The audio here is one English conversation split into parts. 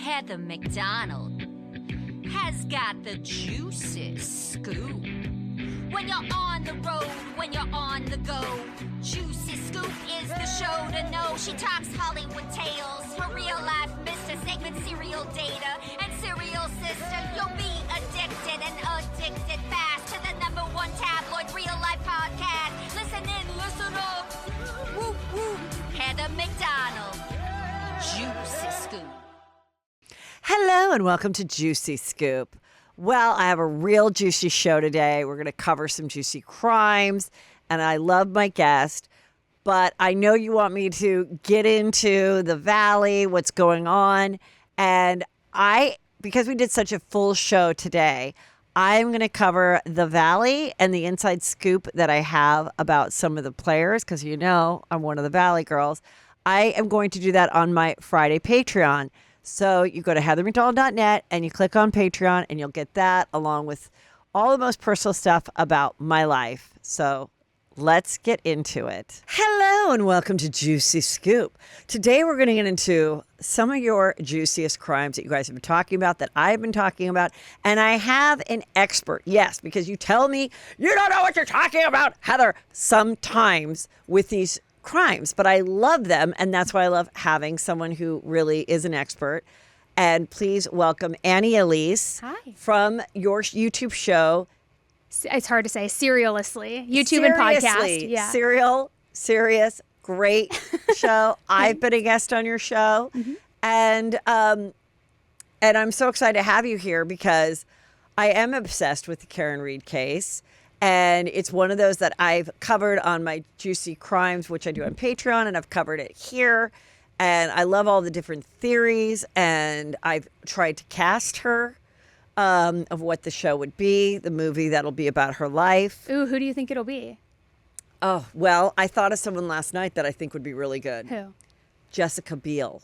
Heather McDonald has got the juiciest scoop. When you're on the road, when you're on the go, Juicy Scoop is the show to know. She talks Hollywood tales, her real life Mr. Segment serial data, and serial sister. You'll be addicted and addicted fast to the #1 tabloid real life podcast. Listen in, listen up. Woo woo. Heather McDonald, Juicy Scoop. Hello and welcome to Juicy Scoop. Well, I have a real juicy show today. We're going to cover some juicy crimes, and I love my guest, but I know you want me to get into the Valley, what's going on, and because we did such a full show today, I'm going to cover the Valley and the inside scoop that I have about some of the players, because you know I'm one of the Valley girls. I am going to do that on my Friday Patreon. So you go to heathermcdonald.net and you click on Patreon and you'll get that along with all the most personal stuff about my life. So let's get into it. Hello and welcome to Juicy Scoop. Today we're going to get into some of your juiciest crimes that you guys have been talking about, that I've been talking about. And I have an expert. Yes, because you tell me you don't know what you're talking about, Heather, sometimes with these crimes, but I love them, and that's why I love having someone who really is an expert. And please welcome Annie Elise. Hi. From your YouTube show. It's hard to say. Serialously, YouTube and podcast. Yeah. Serious, great show. I've been a guest on your show, and I'm so excited to have you here because I am obsessed with the Karen Read case. And it's one of those that I've covered on my Juicy Crimes, which I do on Patreon, and I've covered it here. And I love all the different theories, and I've tried to cast her of what the show would be, the movie that'll be about her life. Ooh, who do you think it'll be? Oh, well, I thought of someone last night that I think would be really good. Who? Jessica Biel.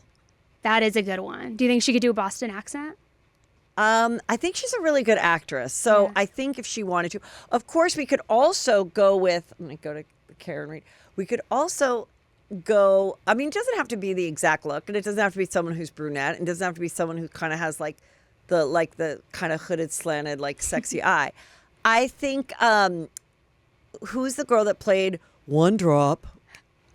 That is a good one. Do you think she could do a Boston accent? I think she's a really good actress. So I think if she wanted to, of course, we could also go with, I'm going to go to Karen Read. We could also go, I mean, it doesn't have to be the exact look, and it doesn't have to be someone who's brunette. It doesn't have to be someone who kind of has like the kind of hooded, slanted, like sexy eye. I think, who's the girl that played One Drop?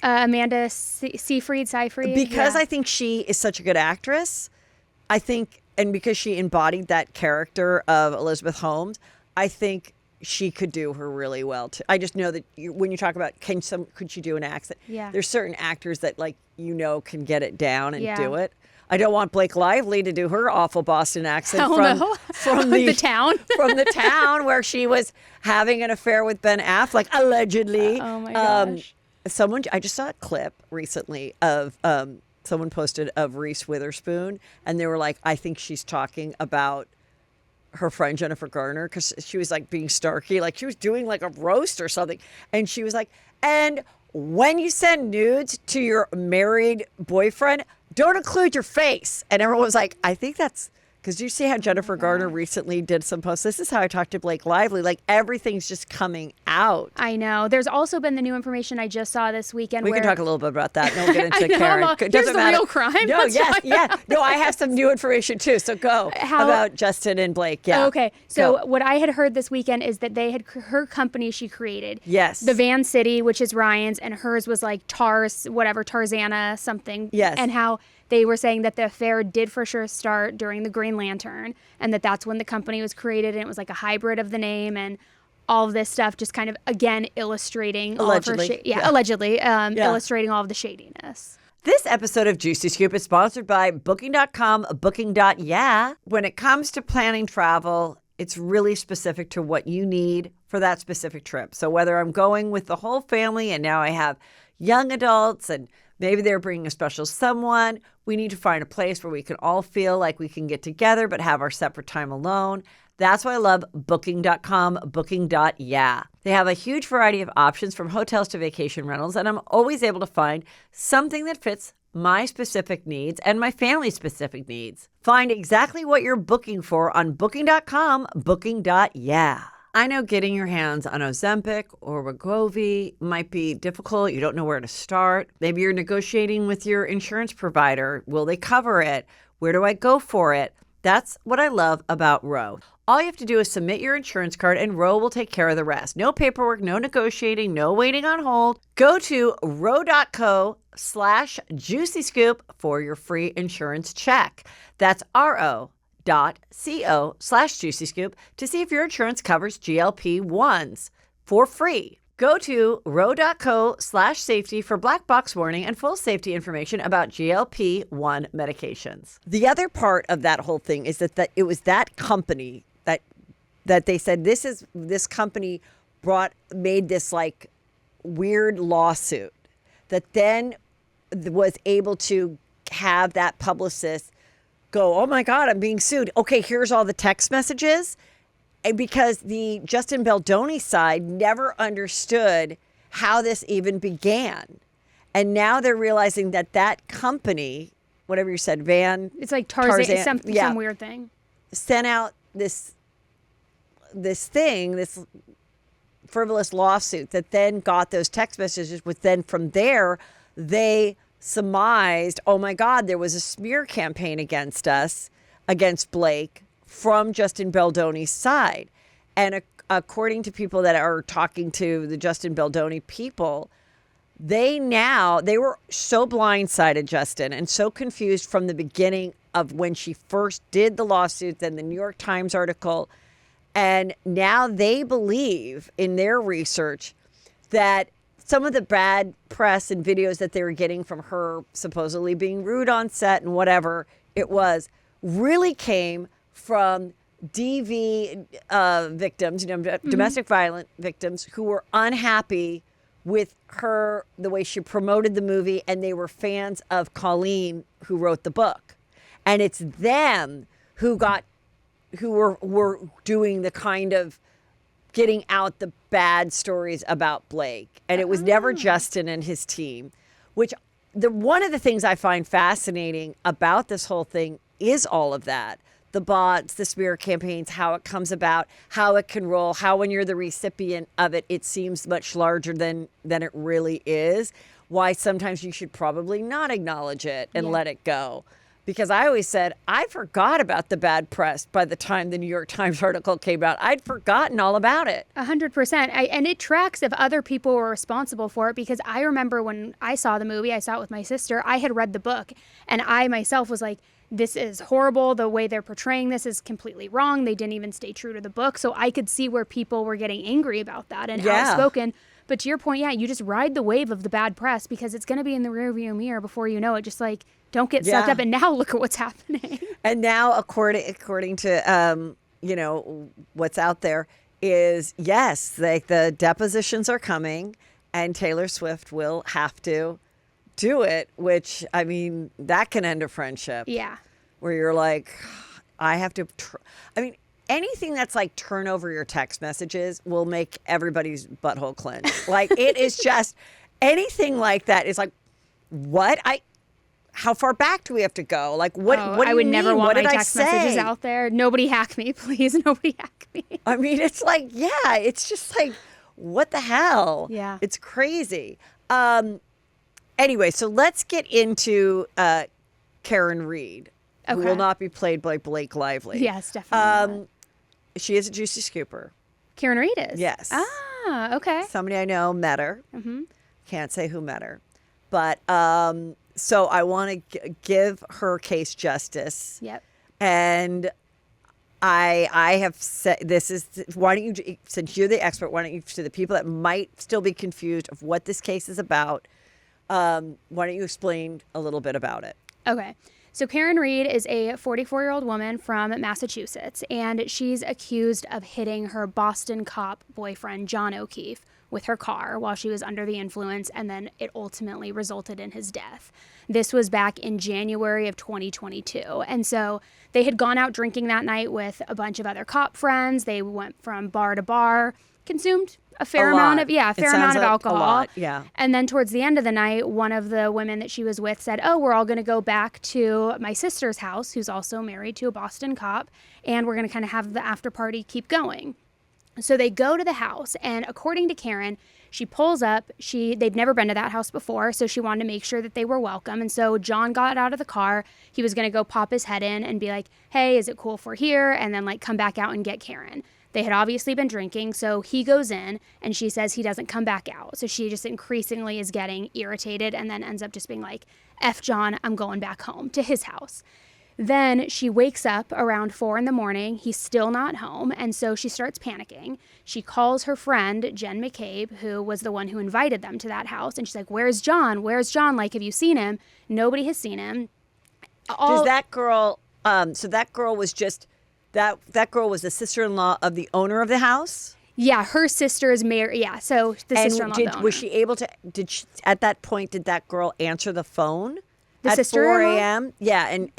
Amanda Seyfried. Because I think she is such a good actress. I think, and because she embodied that character of Elizabeth Holmes, I think she could do her really well too. I just know that when you talk about could she do an accent? Yeah. There's certain actors that can get it down and do it. I don't want Blake Lively to do her awful Boston accent from the town. From the town where she was having an affair with Ben Affleck, allegedly. Oh my gosh. I just saw a clip recently of someone posted of Reese Witherspoon, and they were like, I think she's talking about her friend Jennifer Garner, because she was like being snarky, like she was doing like a roast or something. And she was like, and when you send nudes to your married boyfriend, don't include your face. And everyone was like, I think that's, because you see how Jennifer Garner recently did some posts. This is how I talked to Blake Lively. Like everything's just coming out. I know. There's also been the new information I just saw this weekend. We can talk a little bit about that. And we'll get into Karen. Here's the real crime. No, yes. No, I have some new information too. So go about Justin and Blake. Yeah. Okay. So what I had heard this weekend is that they had her company she created. Yes. The Van City, which is Ryan's, and hers was like Tarzana something. Yes. And how they were saying that the affair did for sure start during the Green Lantern, and that's when the company was created, and it was like a hybrid of the name and all of this stuff, just kind of, again, illustrating allegedly. Illustrating all of the shadiness. This episode of Juicy Scoop is sponsored by Booking.com, Booking.yeah. When it comes to planning travel, it's really specific to what you need for that specific trip. So whether I'm going with the whole family and now I have young adults and maybe they're bringing a special someone, we need to find a place where we can all feel like we can get together but have our separate time alone. That's why I love Booking.com, Booking.yeah. They have a huge variety of options from hotels to vacation rentals, and I'm always able to find something that fits my specific needs and my family's specific needs. Find exactly what you're booking for on Booking.com, Booking.yeah. I know getting your hands on Ozempic or Wegovy might be difficult. You don't know where to start. Maybe you're negotiating with your insurance provider. Will they cover it? Where do I go for it? That's what I love about Row. All you have to do is submit your insurance card and Row will take care of the rest. No paperwork, no negotiating, no waiting on hold. Go to row.co/Juicy Scoop for your free insurance check. That's ro.co/Juicy Scoop to see if your insurance covers GLP-1s for free. Go to row.co/safety for black box warning and full safety information about GLP-1 medications. The other part of that whole thing is that it was that company that they said this company made this like weird lawsuit that then was able to have that publicist go, oh my God, I'm being sued. Okay, here's all the text messages. And because the Justin Baldoni side never understood how this even began. And now they're realizing that company, whatever you said, it's like Tarzan some weird thing, sent out this frivolous lawsuit that then got those text messages, which then from there they surmised, oh my God, there was a smear campaign against Blake from Justin Baldoni's side. And according to people that are talking to the Justin Baldoni people, they were so blindsided, Justin, and so confused from the beginning of when she first did the lawsuit, then the New York Times article. And now they believe in their research that some of the bad press and videos that they were getting from her supposedly being rude on set and whatever it was really came from DV victims, domestic violence victims who were unhappy with her, the way she promoted the movie, and they were fans of Colleen, who wrote the book. And it's them who were doing the kind of getting out the bad stories about Blake. And it was never Justin and his team, which one of the things I find fascinating about this whole thing is all of that. The bots, the smear campaigns, how it comes about, how it can roll, how when you're the recipient of it, it seems much larger than it really is. Why sometimes you should probably not acknowledge it and let it go. Because I always said, I forgot about the bad press by the time the New York Times article came out. I'd forgotten all about it. 100%. And it tracks if other people were responsible for it, because I remember when I saw the movie, I saw it with my sister, I had read the book, and I myself was like, this is horrible. The way they're portraying this is completely wrong. They didn't even stay true to the book. So I could see where people were getting angry about that and outspoken. But to your point, you just ride the wave of the bad press because it's going to be in the rearview mirror before you know it. Just like, don't get sucked up. And now look at what's happening. And now, according to, what's out there is, yes, the depositions are coming and Taylor Swift will have to do it, which, I mean, that can end a friendship. Yeah. Where you're like, I have to, anything that's like turn over your text messages will make everybody's butthole clench. Like, it is just, anything like that is like, what? How far back do we have to go? Like, what do you mean? I would never want my text messages out there. Nobody hack me, please. Nobody hack me. I mean, it's like, it's just like, what the hell? Yeah. It's crazy. Anyway, so let's get into Karen Reed, who will not be played by Blake Lively. Yes, definitely not. She is a Juicy Scooper. Karen Reed is? Yes. Ah, okay. Somebody I know met her. Mm-hmm. Can't say who met her. But so I want to give her case justice. Yep. And I have said, why don't you, since you're the expert, why don't you, to the people that might still be confused of what this case is about, why don't you explain a little bit about it? Okay. So Karen Reed is a 44-year-old woman from Massachusetts, and she's accused of hitting her Boston cop boyfriend, John O'Keefe, with her car while she was under the influence, and then it ultimately resulted in his death. This was back in January of 2022. And so they had gone out drinking that night with a bunch of other cop friends. They went from bar to bar, consumed a fair amount of alcohol. A lot, yeah. And then towards the end of the night, one of the women that she was with said, we're all going to go back to my sister's house, who's also married to a Boston cop, and we're going to kind of have the after party keep going. So they go to the house, and according to Karen, she pulls up. They'd never been to that house before, so she wanted to make sure that they were welcome. And so John got out of the car. He was going to go pop his head in and be like, hey, is it cool if we're here? And then like come back out and get Karen. They had obviously been drinking, so he goes in, and she says he doesn't come back out. So she just increasingly is getting irritated and then ends up just being like, F John, I'm going back home to his house. Then she wakes up around 4 a.m. He's still not home, and so she starts panicking. She calls her friend, Jen McCabe, who was the one who invited them to that house, and she's like, where's John? Where's John? Like, have you seen him? Nobody has seen him. Does that girl, so that girl was just, that girl was the sister-in-law of the owner of the house? Yeah, her sister is married. Yeah, so the sister-in-law of the owner. Was she able to, at that point, did that girl answer the phone? The at sister-in-law? 4 a.m.? Yeah, and...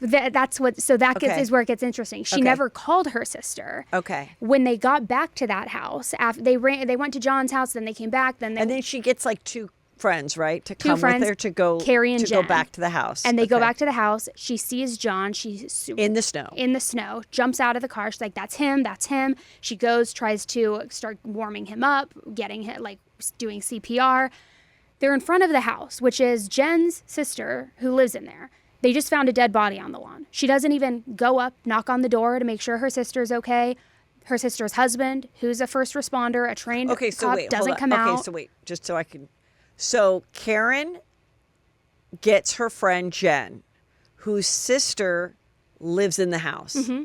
That's what, so that is where it gets interesting. She Okay. never called her sister. Okay. When they got back to that house, after they went to John's house, then they came back, then she gets like 2 friends, right? To come with her to go, Carrie and Jen. go back to the house. And they go back to the house. She sees John. She's in the snow. In the snow. Jumps out of the car. She's like, that's him. That's him. She goes, tries to start warming him up, getting him, like doing CPR. They're in front of the house, which is Jen's sister who lives in there. They just found a dead body on the lawn. She doesn't even go up, knock on the door to make sure her sister's okay. Her sister's husband, who's a first responder, a trained cop, doesn't come out. Okay, so wait, just so I can... So Karen gets her friend Jen, whose sister lives in the house. Mm-hmm.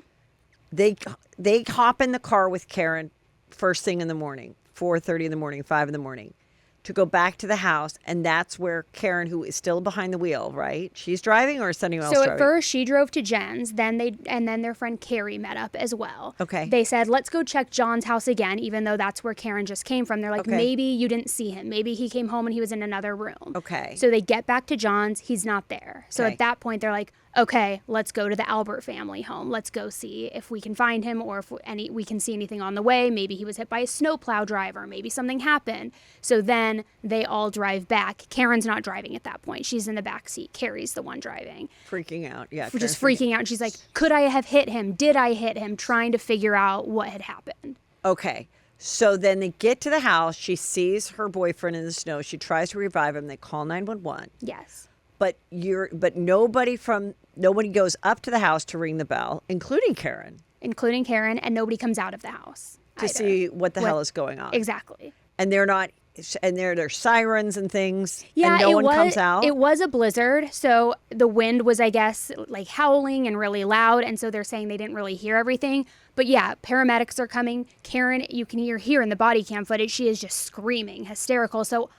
They hop in the car with Karen first thing in the morning, 4:30 in the morning, 5 in the morning, to go back to the house, and that's where Karen, who is still behind the wheel, right? She's driving, or is somebody else driving? So at first she drove to Jen's, then their friend Carrie met up as well. Okay. They said, let's go check John's house again, even though that's where Karen just came from. They're like, maybe you didn't see him. Maybe he came home and he was in another room. Okay. So they get back to John's. He's not there. So at that point, they're like, okay, let's go to the Albert family home. Let's go see if we can find him, or if we can see anything on the way. Maybe he was hit by a snowplow driver. Maybe something happened. So then they all drive back. Karen's not driving at that point. She's in the back seat. Carrie's the one driving. Freaking out. Yeah. Just freaking out. And she's like, could I have hit him? Did I hit him? Trying to figure out what had happened. Okay. So then they get to the house. She sees her boyfriend in the snow. She tries to revive him. They call 911. Yes. But nobody goes up to the house to ring the bell, including Karen. And nobody comes out of the house to see what the hell is going on. Exactly. And there's sirens and things. Yeah, and no one comes out. It was a blizzard, so the wind was, I guess, like howling and really loud, and so they're saying they didn't really hear everything. But yeah, paramedics are coming. Karen, you can hear in the body cam footage, she is just screaming, hysterical. So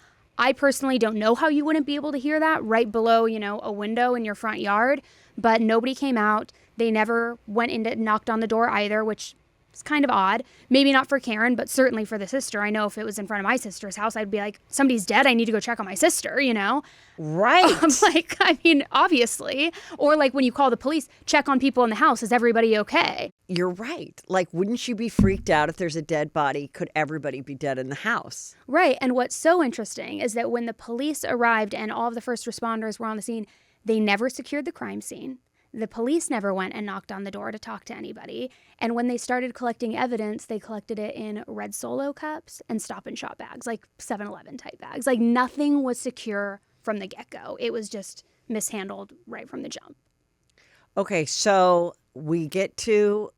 I personally don't know how you wouldn't be able to hear that right below, a window in your front yard, but nobody came out. They never went in and knocked on the door either, which is kind of odd. Maybe not for Karen, but certainly for the sister. I know if it was in front of my sister's house, I'd be like, somebody's dead. I need to go check on my sister, Right. I'm like, obviously. Or like when you call the police, check on people in the house. Is everybody okay? You're right. Like, wouldn't you be freaked out if there's a dead body? Could everybody be dead in the house? Right. And what's so interesting is that when the police arrived and all of the first responders were on the scene, they never secured the crime scene. The police never went and knocked on the door to talk to anybody. And when they started collecting evidence, they collected it in red Solo cups and Stop and Shop bags, like 7-Eleven type bags. Like nothing was secure from the get-go. It was just mishandled right from the jump. Okay, so we get to,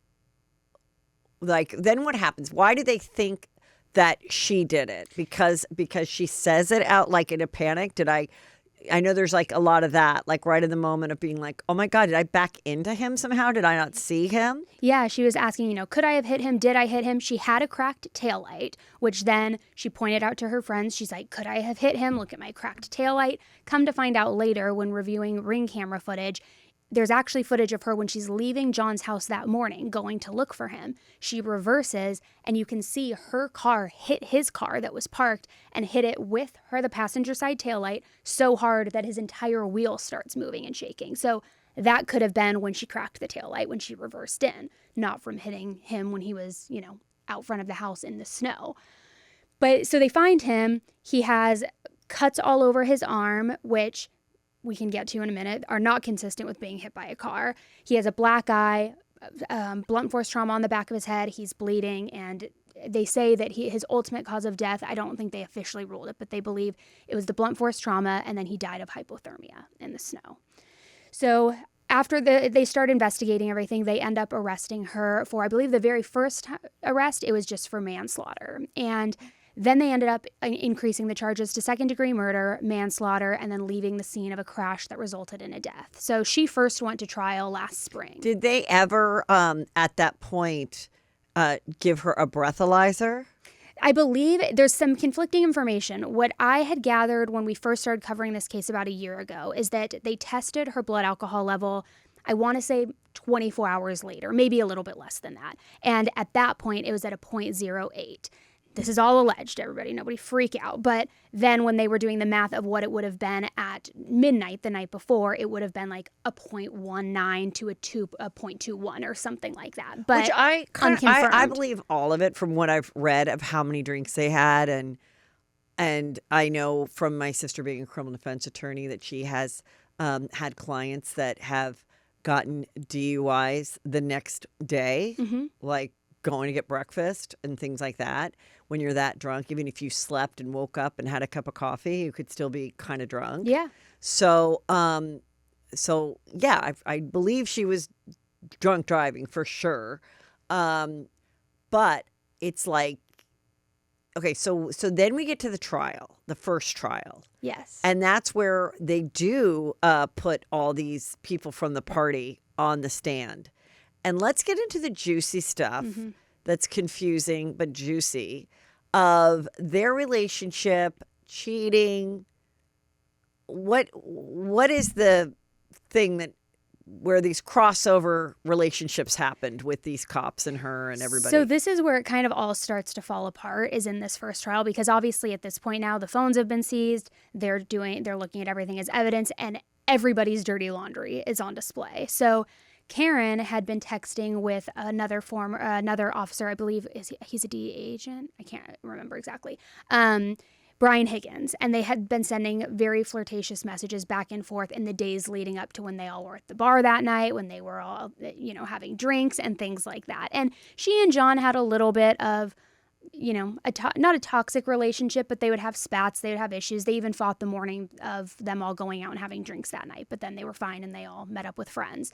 then what happens? Why do they think that she did it? Because she says it out like in a panic? I know there's like a lot of that, like right in the moment of being like, oh my God, did I back into him somehow? Did I not see him? Yeah, she was asking, could I have hit him? Did I hit him? She had a cracked taillight, which then she pointed out to her friends. She's like, could I have hit him? Look at my cracked taillight. Come to find out later when reviewing Ring camera footage, there's actually footage of her when she's leaving John's house that morning, going to look for him. She reverses, and you can see her car hit his car that was parked and hit it with the passenger side taillight so hard that his entire wheel starts moving and shaking. So that could have been when she cracked the taillight, when she reversed in, not from hitting him when he was, out front of the house in the snow. But so they find him. He has cuts all over his arm, which we can get to in a minute, are not consistent with being hit by a car. He has a black eye, blunt force trauma on the back of his head. He's bleeding, and they say that his ultimate cause of death, I don't think they officially ruled it, but they believe it was the blunt force trauma, and then he died of hypothermia in the snow. So after they start investigating everything, they end up arresting her for, I believe, the very first arrest, it was just for manslaughter. And then they ended up increasing the charges to second-degree murder, manslaughter, and then leaving the scene of a crash that resulted in a death. So she first went to trial last spring. Did they ever, at that point, give her a breathalyzer? I believe there's some conflicting information. What I had gathered when we first started covering this case about a year ago is that they tested her blood alcohol level, I want to say 24 hours later, maybe a little bit less than that. And at that point, it was at a 0.08. This is all alleged, everybody. Nobody freak out. But then when they were doing the math of what it would have been at midnight the night before, it would have been like a 0.19 to a 0.21 or something like that. But which I believe all of it from what I've read of how many drinks they had. And I know from my sister being a criminal defense attorney that she has had clients that have gotten DUIs the next day, like going to get breakfast and things like that. When you're that drunk, even if you slept and woke up and had a cup of coffee, you could still be kind of drunk. Yeah. So, yeah, I believe she was drunk driving for sure. But it's like, okay, so then we get to the trial, the first trial. Yes. And that's where they do put all these people from the party on the stand. And let's get into the juicy stuff that's confusing but juicy of their relationship, cheating. What is the thing that where these crossover relationships happened with these cops and her and everybody? So this is where it kind of all starts to fall apart, is in this first trial, because obviously at this point now the phones have been seized. They're looking at everything as evidence, and everybody's dirty laundry is on display. So Karen had been texting with another officer, I believe he's a DEA agent. I can't remember exactly. Bryan Higgins, and they had been sending very flirtatious messages back and forth in the days leading up to when they all were at the bar that night, when they were all, having drinks and things like that. And she and John had a little bit of, not a toxic relationship, but they would have spats, they would have issues. They even fought the morning of them all going out and having drinks that night, but then they were fine and they all met up with friends.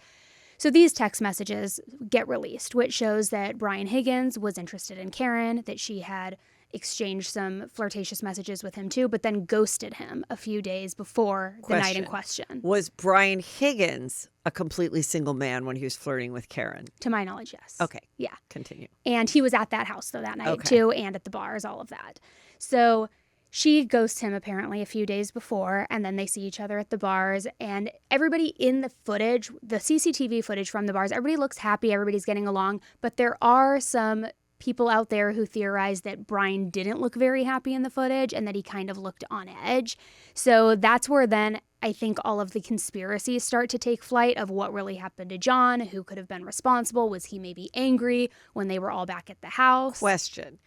So these text messages get released, which shows that Bryan Higgins was interested in Karen, that she had exchanged some flirtatious messages with him too, but then ghosted him a few days before the night in question. Was Bryan Higgins a completely single man when he was flirting with Karen? To my knowledge, yes. Okay. Yeah. Continue. And he was at that house though that night too, and at the bars, all of that. So she ghosts him apparently a few days before, and then they see each other at the bars, and everybody in the footage, the CCTV footage from the bars, everybody looks happy, everybody's getting along, but there are some people out there who theorize that Bryan didn't look very happy in the footage and that he kind of looked on edge. So that's where then I think all of the conspiracies start to take flight of what really happened to John, who could have been responsible. Was he maybe angry when they were all back at the house? Question.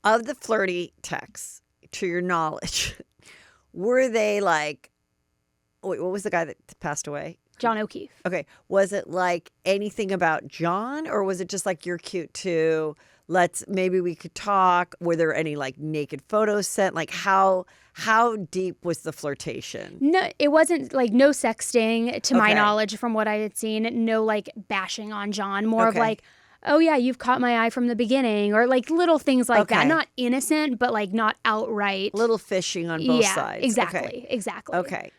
Of the flirty texts, to your knowledge, were they like, wait, what was the guy that passed away? John O'Keefe. Okay. Was it like anything about John, or was it just like, you're cute too? Maybe we could talk. Were there any like naked photos sent? Like how deep was the flirtation? No, it wasn't like no sexting to my knowledge from what I had seen. No like bashing on John, more of like, oh yeah, you've caught my eye from the beginning, or like little things like that. Not innocent, but like not outright. Little fishing on both sides. Exactly. Exactly.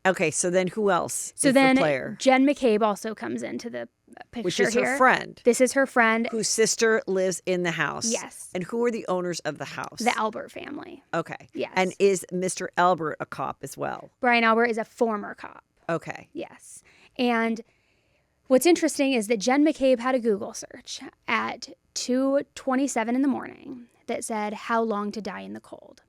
Okay, so then who else is the player? Jen McCabe also comes into the picture. Which is her friend. This is her friend. Whose sister lives in the house. Yes. And who are the owners of the house? The Albert family. Okay. Yes. And is Mr. Albert a cop as well? Bryan Albert is a former cop. Okay. Yes. And what's interesting is that Jen McCabe had a Google search at 2:27 in the morning that said, "How long to die in the cold?"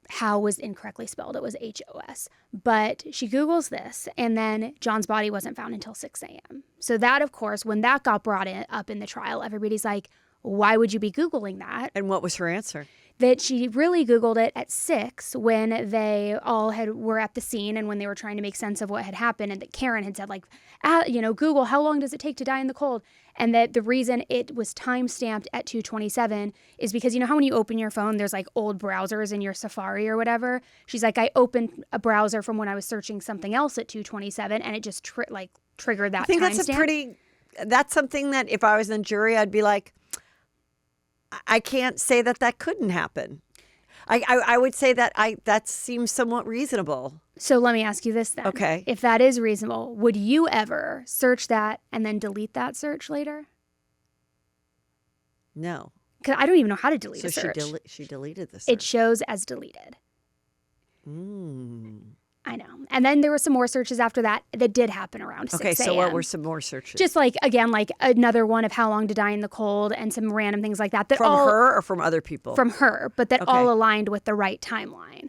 How was incorrectly spelled. It was HOS. But she Googles this, and then John's body wasn't found until 6 a.m. So that, of course, when that got brought up in the trial, everybody's like, why would you be Googling that? And what was her answer? That she really Googled it at 6 when they all were at the scene and when they were trying to make sense of what had happened, and that Karen had said, like, Google, how long does it take to die in the cold? And that the reason it was time-stamped at 2:27 is because, you know how when you open your phone, there's like old browsers in your Safari or whatever? She's like, I opened a browser from when I was searching something else at 2:27, and it just triggered that timestamp. I think that's something that if I was in jury, I'd be like, I can't say that couldn't happen. I would say that seems somewhat reasonable. So let me ask you this then. Okay. If that is reasonable, would you ever search that and then delete that search later? No. Because I don't even know how to delete a search. So she deleted the search. It shows as deleted. I know. And then there were some more searches after that did happen around 6 a.m. Okay, so what were some more searches? Just again, another one of how long to die in the cold and some random things like that. From her or from other people? From her, but that all aligned with the right timeline.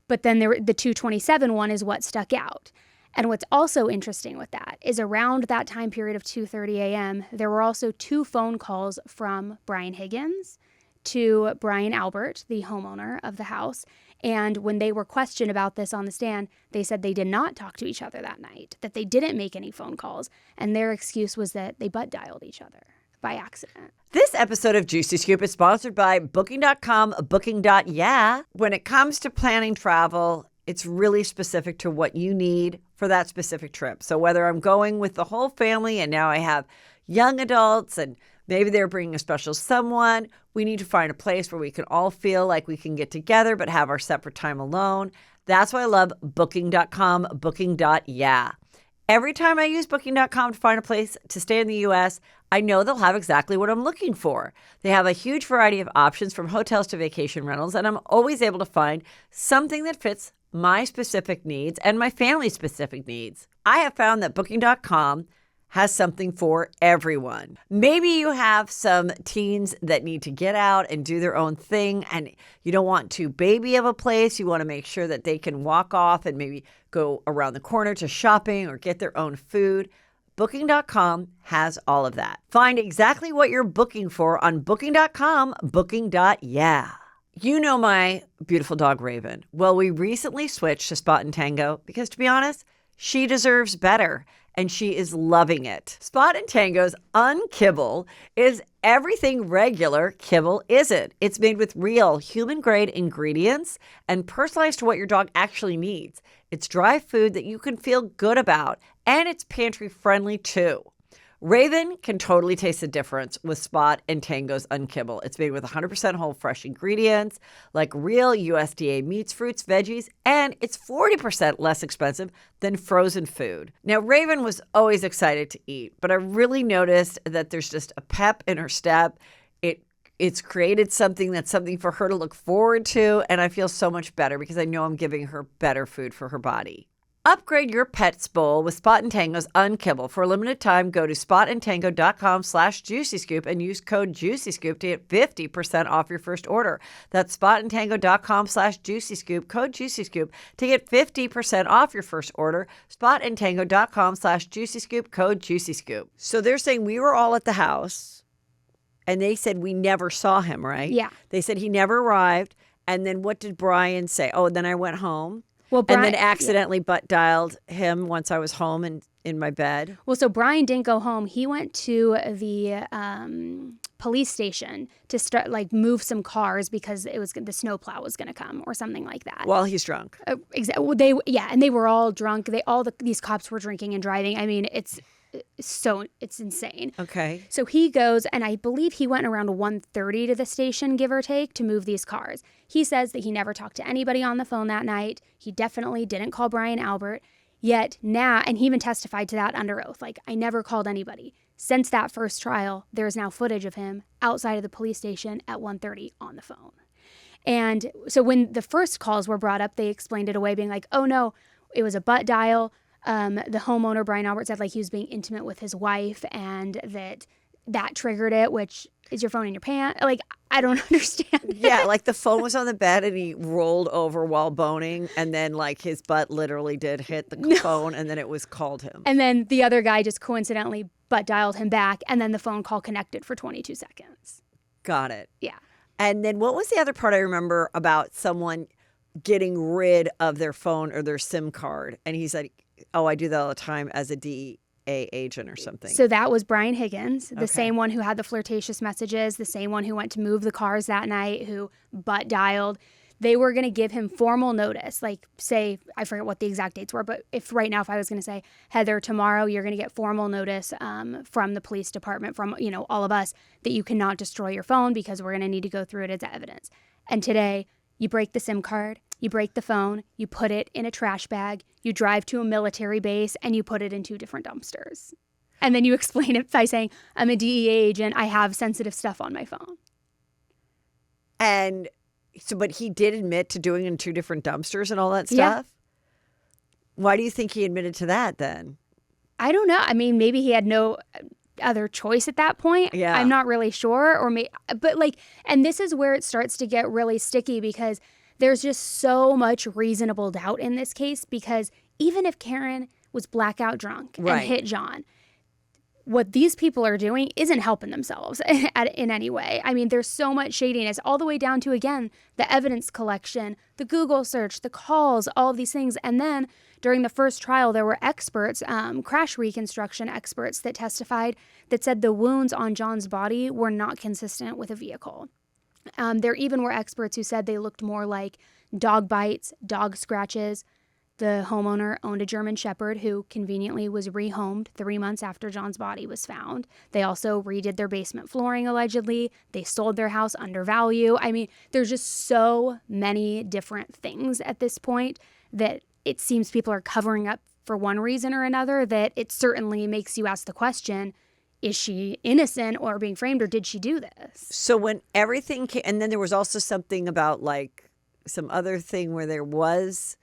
But then the 2:27 one is what stuck out. And what's also interesting with that is around that time period of 2:30 a.m., there were also 2 phone calls from Brian Higgins to Brian Albert, the homeowner of the house. And when they were questioned about this on the stand, they said they did not talk to each other that night, that they didn't make any phone calls. And their excuse was that they butt dialed each other by accident. This episode of Juicy Scoop is sponsored by Booking.com, Booking.yeah. When it comes to planning travel, it's really specific to what you need for that specific trip. So whether I'm going with the whole family and now I have young adults and maybe they're bringing a special someone, we need to find a place where we can all feel like we can get together but have our separate time alone. That's why I love Booking.com, Booking.yeah. Every time I use Booking.com to find a place to stay in the U.S., I know they'll have exactly what I'm looking for. They have a huge variety of options from hotels to vacation rentals, and I'm always able to find something that fits my specific needs and my family's specific needs. I have found that Booking.com has something for everyone. Maybe you have some teens that need to get out and do their own thing, and you don't want too baby of a place. You want to make sure that they can walk off and maybe go around the corner to shopping or get their own food. Booking.com has all of that. Find exactly what you're booking for on Booking.com, Booking.yeah. You know my beautiful dog, Raven. Well, we recently switched to Spot and Tango because, to be honest, she deserves better, and she is loving it. Spot and Tango's Unkibble is everything regular kibble isn't. It's made with real human-grade ingredients and personalized to what your dog actually needs. It's dry food that you can feel good about, and it's pantry-friendly too. Raven can totally taste the difference with Spot and Tango's Unkibble. It's made with 100% whole fresh ingredients, like real USDA meats, fruits, veggies, and it's 40% less expensive than frozen food. Now, Raven was always excited to eat, but I really noticed that there's just a pep in her step. It's created something for her to look forward to, and I feel so much better because I know I'm giving her better food for her body. Upgrade your pet's bowl with Spot and Tango's Unkibble. For a limited time, go to spotandtango.com/juicyscoop and use code JuicyScoop to get 50% off your first order. That's spotandtango.com/juicyscoop, code JuicyScoop to get 50% off your first order. Spotandtango.com/juicyscoop, code JuicyScoop. So they're saying we were all at the house, and they said we never saw him, right? Yeah. They said he never arrived, and then what did Brian say? Oh, then I went home. Well, Brian, and then accidentally butt dialed him once I was home and in my bed. Well, so Brian didn't go home. He went to the police station to start move some cars because the snowplow was going to come or something like that. While he's drunk. Exactly. Well, and they were all drunk. These cops were drinking and driving. I mean, it's insane. Okay. So he goes, and I believe he went around 1:30 to the station, give or take, to move these cars. He says that he never talked to anybody on the phone that night. He definitely didn't call Brian Albert. Yet now, and he even testified to that under oath, I never called anybody. Since that first trial, there is now footage of him outside of the police station at 1:30 on the phone. And so when the first calls were brought up, they explained it away, being like, oh no, it was a butt dial. The homeowner, Brian Albert, said he was being intimate with his wife and that triggered it, which is your phone in your pants. I don't understand. Yeah, the phone was on the bed and he rolled over while boning, and then his butt literally did hit the phone, and then it was called him. And then the other guy just coincidentally butt dialed him back, and then the phone call connected for 22 seconds. Got it. Yeah. And then what was the other part I remember about someone getting rid of their phone or their SIM card? And he's like, oh, I do that all the time as a DEA agent or something. So that was Brian Higgins, the same one who had the flirtatious messages, the same one who went to move the cars that night, who butt dialed. They were going to give him formal notice, like say, I forget what the exact dates were, but if I was going to say, Heather, tomorrow you're going to get formal notice from the police department, from, all of us, that you cannot destroy your phone because we're going to need to go through it as evidence. And today you break the SIM card, you break the phone, you put it in a trash bag, you drive to a military base, and you put it in 2 different dumpsters. And then you explain it by saying, I'm a DEA agent, I have sensitive stuff on my phone. And so, but he did admit to doing it in 2 different dumpsters and all that stuff? Yeah. Why do you think he admitted to that then? I don't know. I mean, maybe he had no other choice at that point. Yeah. I'm not really sure. And this is where it starts to get really sticky because there's just so much reasonable doubt in this case, because even if Karen was blackout drunk and hit John, what these people are doing isn't helping themselves in any way. I mean, there's so much shadiness all the way down to, again, the evidence collection, the Google search, the calls, all of these things. And then during the first trial, there were experts, crash reconstruction experts that testified that said the wounds on John's body were not consistent with a vehicle. There even were experts who said they looked more like dog bites, dog scratches. The homeowner owned a German Shepherd who conveniently was rehomed 3 months after John's body was found. They also redid their basement flooring, allegedly. They sold their house under value. I mean, there's just so many different things at this point that it seems people are covering up for one reason or another, that it certainly makes you ask the question, is she innocent or being framed, or did she do this? So when everything came, and then there was also something about like some other thing where there was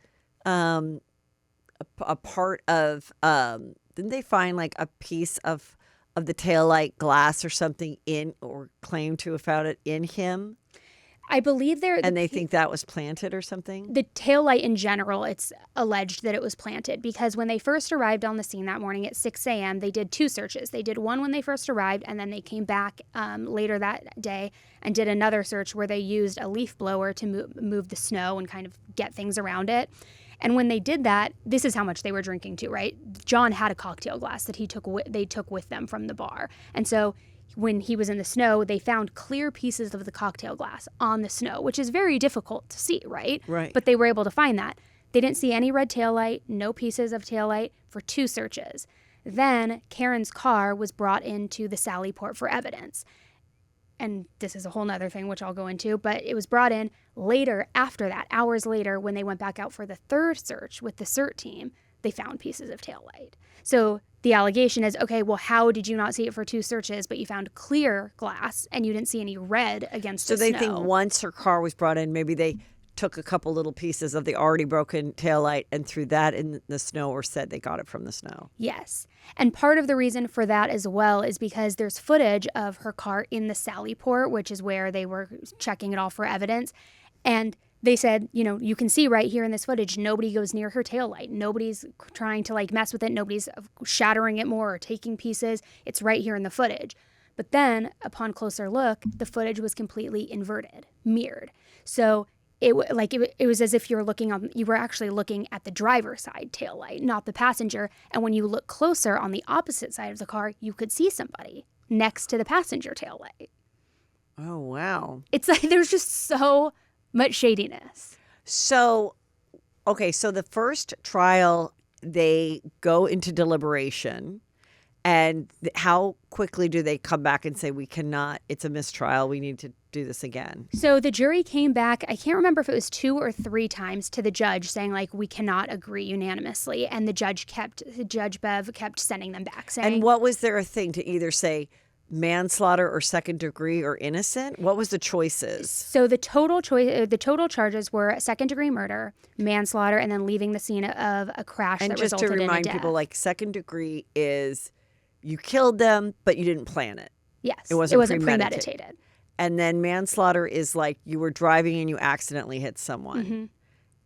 a part of, didn't they find like a piece of the taillight glass or something in, or claim to have found it in him? I believe and they think that was planted or something? The taillight in general, it's alleged that it was planted because when they first arrived on the scene that morning at 6 a.m., they did 2 searches. They did one when they first arrived, and then they came back later that day and did another search where they used a leaf blower to move the snow and kind of get things around it. And when they did that, this is how much they were drinking too, right? John had a cocktail glass that they took with them from the bar. And so when he was in the snow, they found clear pieces of the cocktail glass on the snow, which is very difficult to see, right? Right. But they were able to find that. They didn't see any red taillight, no pieces of taillight for 2 searches. Then Karen's car was brought into the Sally Port for evidence. And this is a whole nother thing, which I'll go into, but it was brought in later, after that, hours later, when they went back out for the 3rd search with the CERT team, they found pieces of taillight. So the allegation is, okay, well, how did you not see it for 2 searches, but you found clear glass and you didn't see any red against the snow? So they think once her car was brought in, maybe they took a couple little pieces of the already broken taillight and threw that in the snow, or said they got it from the snow. Yes. And part of the reason for that as well is because there's footage of her car in the Sally Port, which is where they were checking it all for evidence. And they said, you can see right here in this footage, nobody goes near her taillight. Nobody's trying to mess with it. Nobody's shattering it more or taking pieces. It's right here in the footage. But then upon closer look, the footage was completely inverted, mirrored. So it was as if you were actually looking at the driver's side taillight, not the passenger. And when you look closer on the opposite side of the car, you could see somebody next to the passenger taillight. Oh, wow. It's like there's just so much shadiness. So, okay, so the first trial, they go into deliberation. And how quickly do they come back and say, we cannot, it's a mistrial, we need to do this again? So the jury came back, I can't remember if it was 2 or 3 times, to the judge saying, we cannot agree unanimously. And Judge Bev kept sending them back saying. And what was their thing to either say manslaughter or second degree or innocent? What was the choices? So the total charges were second degree murder, manslaughter, and then leaving the scene of a crash that resulted in a death. And just to remind people, second degree is you killed them, but you didn't plan it. Yes. It wasn't premeditated. And then manslaughter is you were driving and you accidentally hit someone. Mm-hmm.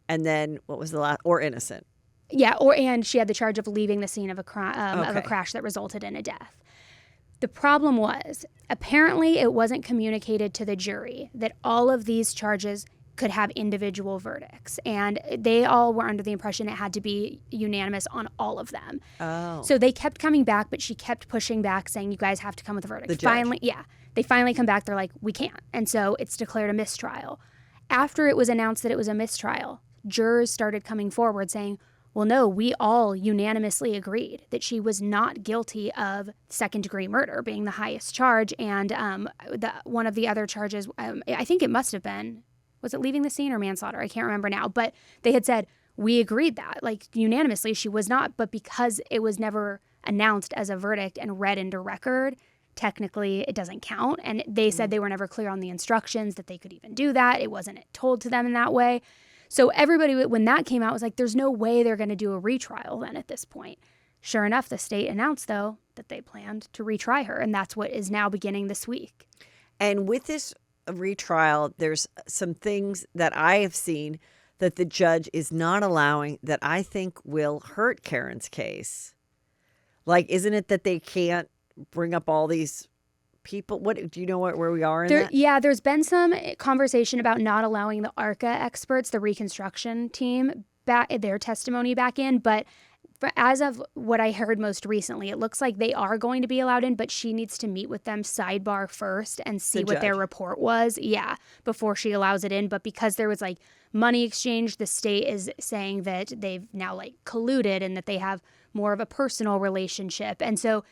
And then what was the last? Or innocent. Yeah. And she had the charge of leaving the scene of a crash that resulted in a death. The problem was, apparently it wasn't communicated to the jury that all of these charges could have individual verdicts. And they all were under the impression it had to be unanimous on all of them. Oh. So they kept coming back, but she kept pushing back, saying, you guys have to come with a verdict. The judge. Finally, they finally come back. They're like, we can't. And so it's declared a mistrial. After it was announced that it was a mistrial, jurors started coming forward saying, well, no, we all unanimously agreed that she was not guilty of second-degree murder being the highest charge. And one of the other charges, I think it must have been, was it leaving the scene or manslaughter? I can't remember now. But they had said, we agreed that, like, unanimously she was not. But because it was never announced as a verdict and read into record, technically it doesn't count. And they said they were never clear on the instructions that they could even do that. It wasn't told to them in that way. So everybody, when that came out, was like, there's no way they're going to do a retrial then at this point. Sure enough, the state announced, though, that they planned to retry her. And that's what is now beginning this week. And with this retrial, there's some things that I have seen that the judge is not allowing that I think will hurt Karen's case. Like, isn't it that they can't bring up all these people? What do you know where we are in that? Yeah, there's been some conversation about not allowing the ARCA experts, the reconstruction team, their testimony back in. But as of what I heard most recently, it looks like they are going to be allowed in, but she needs to meet with them sidebar first and see what their report was. Yeah, before she allows it in. But because there was like money exchange, the state is saying that they've now like colluded and that they have more of a personal relationship. And so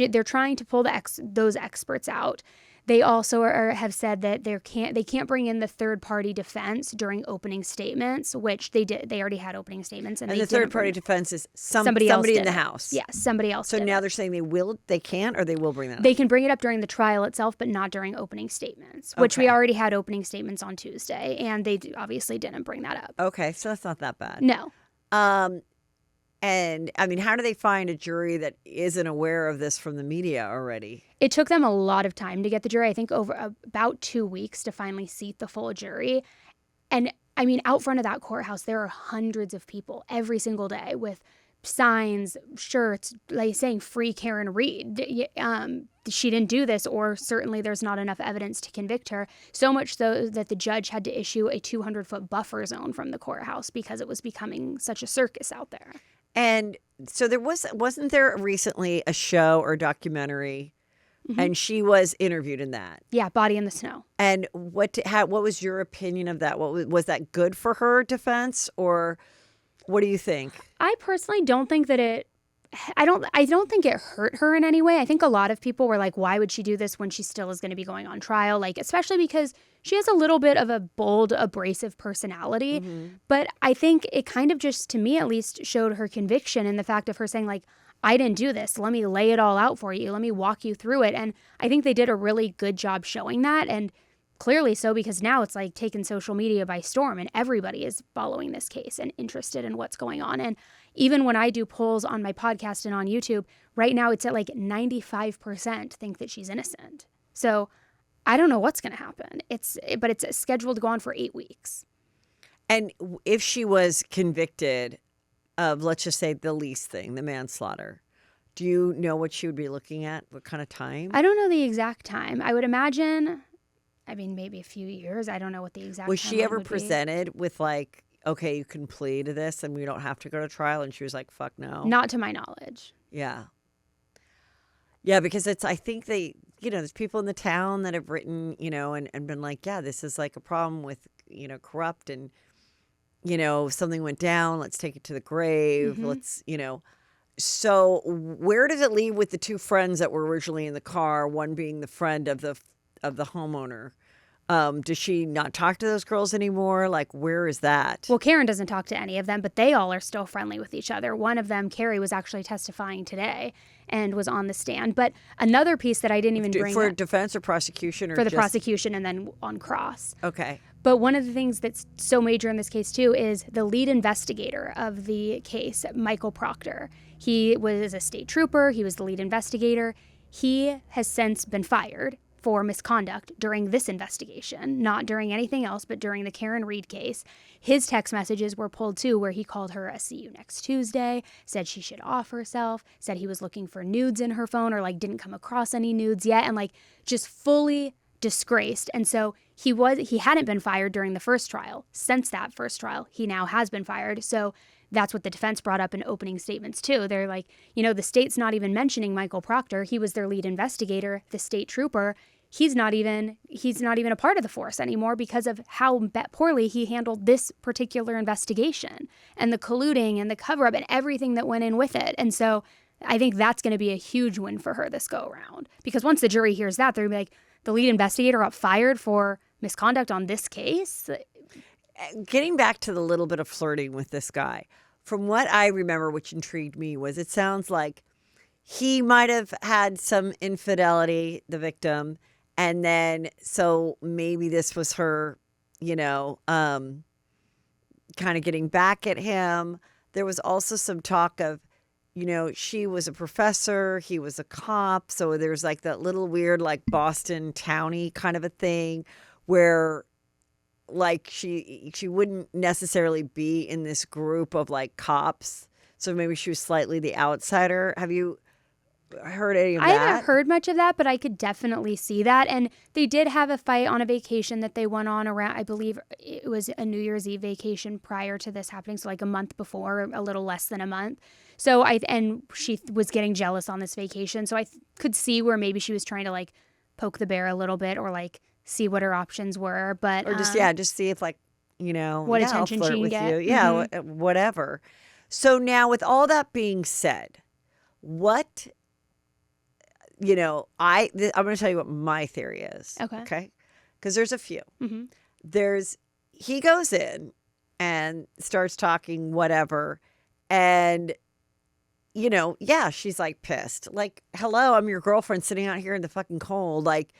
they're trying to pull those experts out. They also have said that they can't bring in the third-party defense during opening statements, which they did. They already had opening statements. And the third-party defense is somebody in the house. Yeah, somebody else. So now they're saying they can't, or they will bring that up? They can bring it up during the trial itself, but not during opening statements, which we already had opening statements on Tuesday, and they obviously didn't bring that up. Okay, so that's not that bad. No. And, I mean, how do they find a jury that isn't aware of this from the media already? It took them a lot of time to get the jury. I think over about 2 weeks to finally seat the full jury. And, I mean, out front of that courthouse, there are hundreds of people every single day with signs, shirts, like saying, free Karen Reed. She didn't do this, or certainly there's not enough evidence to convict her. So much so that the judge had to issue a 200-foot buffer zone from the courthouse because it was becoming such a circus out there. And so wasn't there recently a show or documentary, and she was interviewed in that? Yeah, Body in the Snow. And what was your opinion of that? Was that good for her defense, or what do you think? I personally don't think that I don't think it hurt her in any way. I think a lot of people were like, why would she do this when she still is going to be going on trial? Like, especially because she has a little bit of a bold, abrasive personality. But I think it kind of just, to me at least, showed her conviction in the fact of her saying, like, I didn't do this. Let me lay it all out for you. Let me walk you through it. And I think they did a really good job showing that. And clearly so, because now it's like taken social media by storm and everybody is following this case and interested in what's going on. And even when I do polls on my podcast and on YouTube, right now it's at like 95% think that she's innocent. So I don't know what's going to happen. But it's scheduled to go on for 8 weeks. And if she was convicted of, let's just say, the lease thing, the manslaughter, do you know what she would be looking at? What kind of time? I don't know the exact time. I would imagine, I mean, maybe a few years. I don't know what the exact was timeline she ever would be. presented with like, okay, you can plead to this and we don't have to go to trial? And she was like, fuck no. Not to my knowledge. Yeah. Yeah, because I think there's people in the town that have written, and been like, yeah, this is like a problem with, corrupt and, something went down. Let's take it to the grave. Let's, So where does it leave with the two friends that were originally in the car, one being the friend of the homeowner? Does she not talk to those girls anymore? Like, where is that? Well, Karen doesn't talk to any of them, but they all are still friendly with each other. One of them, Carrie, was actually testifying today and was on the stand. But another piece that I didn't even bring for up, defense or prosecution, or for the prosecution and then on cross. Okay. But one of the things that's so major in this case too is the lead investigator of the case, Michael Proctor. He was a state trooper. He was the lead investigator. He has since been fired for misconduct during this investigation, not during anything else, but during the Karen Reed case. His text messages were pulled too, where he called her a "see you next Tuesday," said she should off herself, said he was looking for nudes in her phone or like didn't come across any nudes yet, and like just fully disgraced. And so he hadn't been fired during the first trial. Since that first trial, he now has been fired. So that's what the defense brought up in opening statements too. They're like, the state's not even mentioning Michael Proctor. He was their lead investigator, the state trooper. He's not even a part of the force anymore because of how poorly he handled this particular investigation and the colluding and the cover-up and everything that went in with it. And so I think that's going to be a huge win for her this go-around, because once the jury hears that, they're going to be like, the lead investigator got fired for misconduct on this case? Getting back to the little bit of flirting with this guy, from what I remember, which intrigued me, was it sounds like he might have had some infidelity, the victim, and then so maybe this was her, kind of getting back at him. There was also some talk of, she was a professor, he was a cop, so there's like that little weird like Boston townie kind of a thing where like she wouldn't necessarily be in this group of like cops, so maybe she was slightly the outsider. Have you heard any of that? I haven't heard much of that, but I could definitely see that. And they did have a fight on a vacation that they went on around, I believe it was a New Year's Eve vacation prior to this happening, so like a month before, a little less than a month. So and she was getting jealous on this vacation, so I could see where maybe she was trying to like poke the bear a little bit or like see what her options were, but or just see if like what attention she can get. Whatever. So now, with all that being said, what I'm going to tell you what my theory is. Okay, because there's a few. Mm-hmm. He goes in and starts talking whatever, and she's like pissed, like, hello, I'm your girlfriend sitting out here in the fucking cold, like,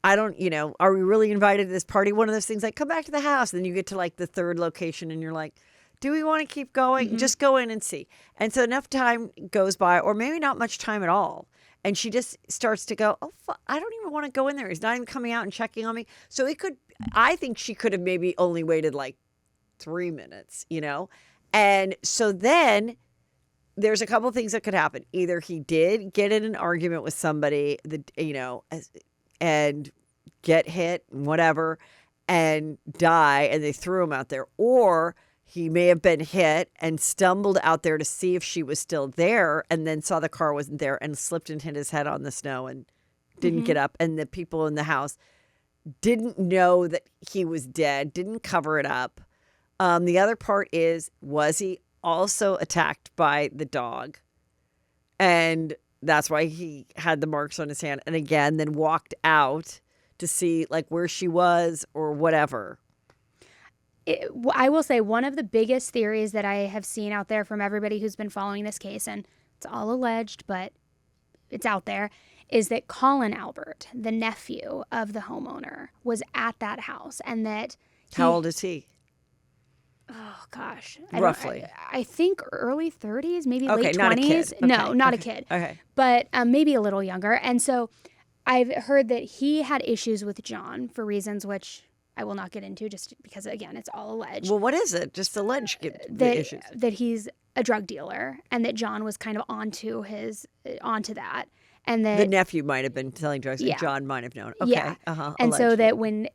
I don't, are we really invited to this party? One of those things, like, come back to the house. And then you get to like the third location and you're like, do we want to keep going? Mm-hmm. Just go in and see. And so enough time goes by, or maybe not much time at all. And she just starts to go, oh, I don't even want to go in there. He's not even coming out and checking on me. So I think she could have maybe only waited like 3 minutes, And so then there's a couple things that could happen. Either he did get in an argument with somebody, and get hit and whatever and die, and they threw him out there, or he may have been hit and stumbled out there to see if she was still there and then saw the car wasn't there and slipped and hit his head on the snow and didn't get up. And the people in the house didn't know that he was dead, didn't cover it up. The other part is, was he also attacked by the dog? And that's why he had the marks on his hand. And again, then walked out to see like where she was or whatever. I will say one of the biggest theories that I have seen out there from everybody who's been following this case, and it's all alleged, but it's out there, is that Colin Albert, the nephew of the homeowner, was at that house, and that How old is he? Oh, gosh. Roughly. I think early 30s, maybe okay, late 20s. Not a kid. Okay. No, not a kid. Okay. But maybe a little younger. And so I've heard that he had issues with John for reasons which I will not get into, just because, again, it's all alleged. Well, what is it? Just alleged the issues. That he's a drug dealer and that John was kind of onto that. And that the nephew might have been selling drugs, and John might have known. Okay. Yeah. And so that when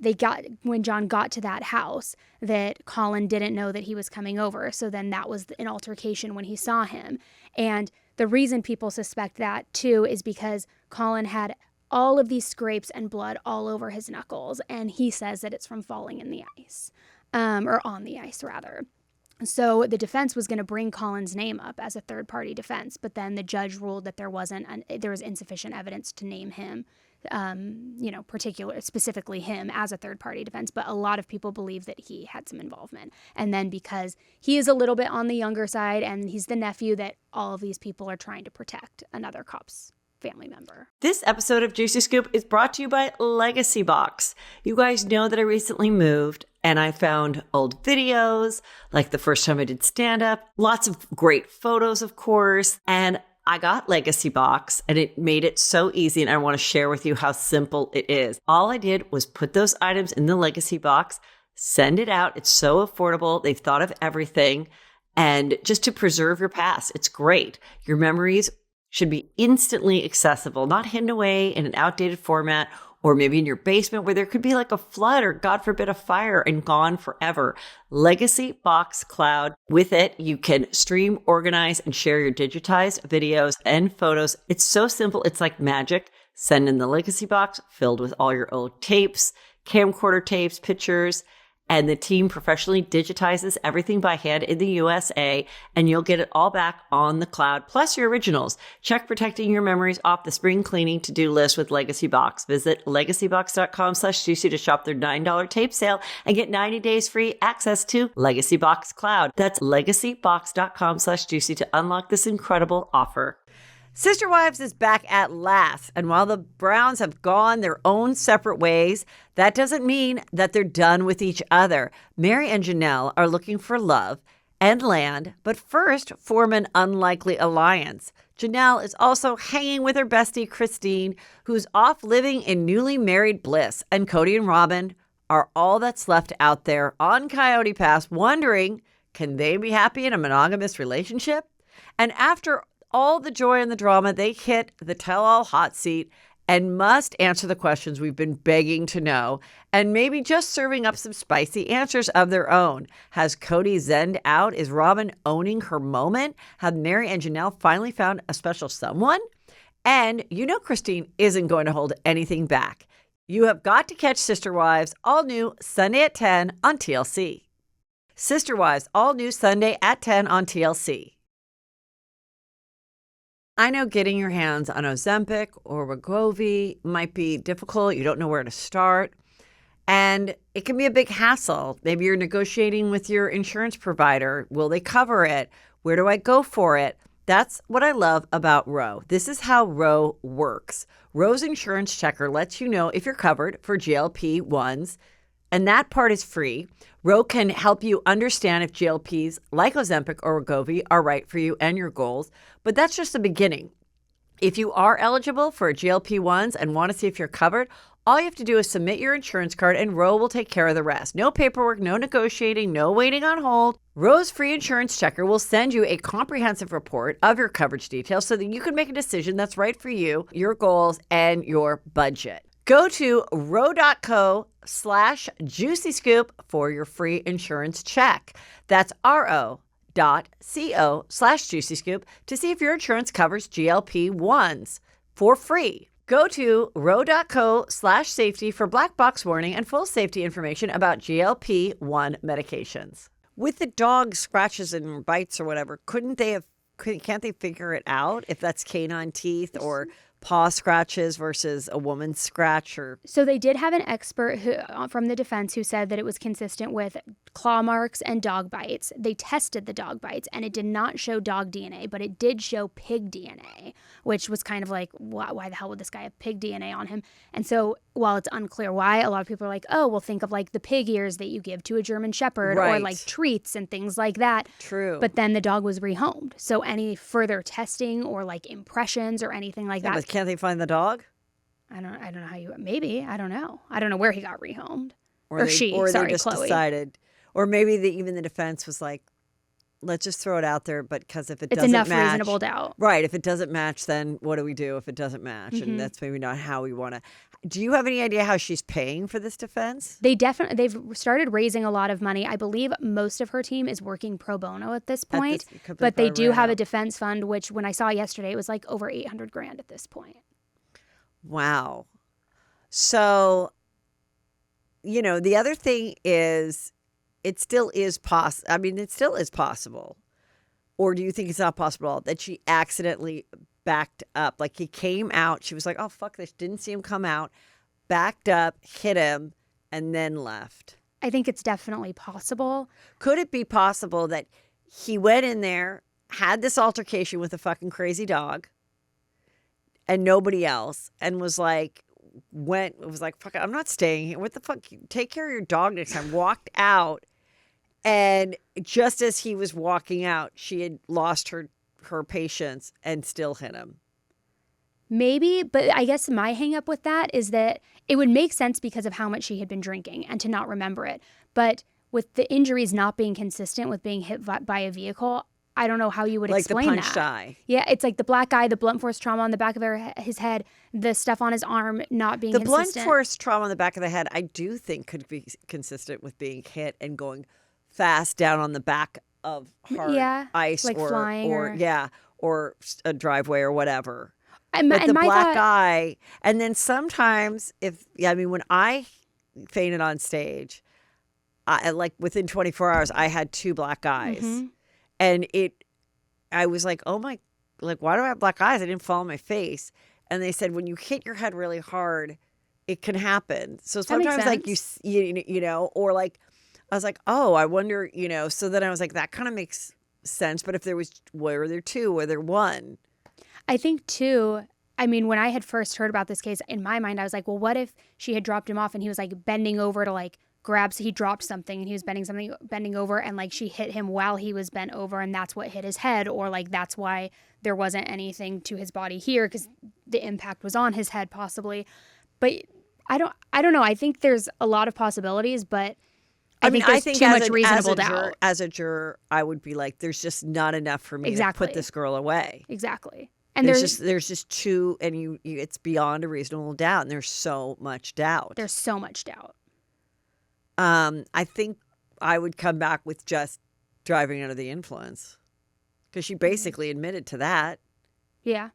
John got to that house, that Colin didn't know that he was coming over. So then that was an altercation when he saw him. And the reason people suspect that too is because Colin had all of these scrapes and blood all over his knuckles, and he says that it's from falling in the ice, or on the ice rather. So the defense was going to bring Colin's name up as a third-party defense, but then the judge ruled that there was insufficient evidence to name him, specifically him as a third-party defense. But a lot of people believe that he had some involvement. And then because he is a little bit on the younger side and he's the nephew, that all of these people are trying to protect another cop's family member. This episode of Juicy Scoop is brought to you by Legacy Box. You guys know that I recently moved, and I found old videos, like the first time I did stand-up, lots of great photos, of course, and I got Legacy Box and it made it so easy, and I want to share with you how simple it is. All I did was put those items in the Legacy Box, send it out. It's so affordable. They've thought of everything. And just to preserve your past, it's great. Your memories should be instantly accessible, not hidden away in an outdated format, or maybe in your basement where there could be like a flood or, God forbid, a fire and gone forever. Legacy Box Cloud. With it, you can stream, organize, and share your digitized videos and photos. It's so simple. It's like magic. Send in the Legacy Box filled with all your old tapes, camcorder tapes, pictures, and the team professionally digitizes everything by hand in the USA, and you'll get it all back on the cloud, plus your originals. Check protecting your memories off the spring cleaning to-do list with Legacy Box. Visit legacybox.com/juicy to shop their $9 tape sale and get 90 days free access to Legacy Box Cloud. That's legacybox.com/juicy to unlock this incredible offer. Sister Wives is back at last, and while the Browns have gone their own separate ways, that doesn't mean that they're done with each other. Mary and Janelle are looking for love and land, but first form an unlikely alliance. Janelle is also hanging with her bestie, Christine, who's off living in newly married bliss, and Cody and Robin are all that's left out there on Coyote Pass, wondering, can they be happy in a monogamous relationship? And after all the joy and the drama, they hit the tell-all hot seat and must answer the questions we've been begging to know, and maybe just serving up some spicy answers of their own. Has Cody zenned out? Is Robin owning her moment? Have Mary and Janelle finally found a special someone? And you know Christine isn't going to hold anything back. You have got to catch Sister Wives, all new Sunday at 10 on TLC. Sister Wives, all new Sunday at 10 on TLC. I know getting your hands on Ozempic or Wegovy might be difficult. You don't know where to start. And it can be a big hassle. Maybe you're negotiating with your insurance provider. Will they cover it? Where do I go for it? That's what I love about Roe. This is how Roe works. Roe's insurance checker lets you know if you're covered for GLP-1s, and that part is free. Roe can help you understand if GLPs like Ozempic or Wegovy are right for you and your goals, but that's just the beginning. If you are eligible for GLP-1s and want to see if you're covered, all you have to do is submit your insurance card and Roe will take care of the rest. No paperwork, no negotiating, no waiting on hold. Roe's free insurance checker will send you a comprehensive report of your coverage details so that you can make a decision that's right for you, your goals, and your budget. Go to roe.co/juicy scoop for your free insurance check. That's ro.co/juicy scoop to see if your insurance covers GLP-1s for free. Go to roe.co/safety for black box warning and full safety information about GLP-1 medications. With the dog scratches and bites or whatever, can't they figure it out if that's canine teeth or paw scratches versus a woman's scratch? Or so they did have an expert from the defense who said that it was consistent with claw marks and dog bites. They tested the dog bites and it did not show dog DNA, but it did show pig DNA, which was kind of like, why the hell would this guy have pig DNA on him? And so while it's unclear why, a lot of people are like, oh, well, think of like the pig ears that you give to a German Shepherd or like treats and things like that. True. But then the dog was rehomed. So any further testing or like impressions or anything like that. But can't they find the dog? I don't know how you, maybe, I don't know where he got rehomed. Or they just Chloe. decided, or maybe even the defense was like, let's just throw it out there, but because if it it's doesn't enough match, reasonable doubt. Right. If it doesn't match, then what do we do if it doesn't match? Mm-hmm. And that's maybe not how we want to. Do you have any idea how she's paying for this defense? They've started raising a lot of money. I believe most of her team is working pro bono at this point, but they do have a defense fund, which when I saw yesterday, it was like over $800,000 at this point. Wow. So, the other thing is, it still is possible. I mean, it still is possible. Or do you think it's not possible that she accidentally backed up? Like he came out, she was like, oh, fuck this. Didn't see him come out, backed up, hit him, and then left. I think it's definitely possible. Could it be possible that he went in there, had this altercation with a fucking crazy dog and nobody else, and was like, fuck it, I'm not staying here. What the fuck? Take care of your dog next time. Walked out. And just as he was walking out, she had lost her her patients and still hit him. Maybe, but I guess my hang up with that is that it would make sense because of how much she had been drinking and to not remember it. But with the injuries not being consistent with being hit by a vehicle, I don't know how you would explain that. Like the punched eye. Yeah, it's like the black eye, the blunt force trauma on the back of his head, the stuff on his arm not being consistent. The blunt force trauma on the back of the head, I do think could be consistent with being hit and going fast down on the back of hard ice like flying or a driveway or whatever. But the black eye, and then sometimes when I fainted on stage, like within 24 hours, I had 2 black eyes. Mm-hmm. And I was like, oh my, like, why do I have black eyes? I didn't fall on my face. And they said, when you hit your head really hard, it can happen. So sometimes like you know, or like, I was like, oh, I wonder, you know, so then I was like, that kind of makes sense. But if were there 2, were there 1? I think too, I mean, when I had first heard about this case, in my mind, I was like, well, what if she had dropped him off and he was like bending over to like he dropped something and he was bending over and like she hit him while he was bent over and that's what hit his head, or like that's why there wasn't anything to his body here because the impact was on his head possibly. But I don't know. I think there's a lot of possibilities, but I think there's too much reasonable doubt. As a juror, I would be like, there's just not enough for me to put this girl away. Exactly. And there's just too, and you it's beyond a reasonable doubt, and there's so much doubt. There's so much doubt. I think I would come back with just driving under the influence, because she basically admitted to that. Yeah.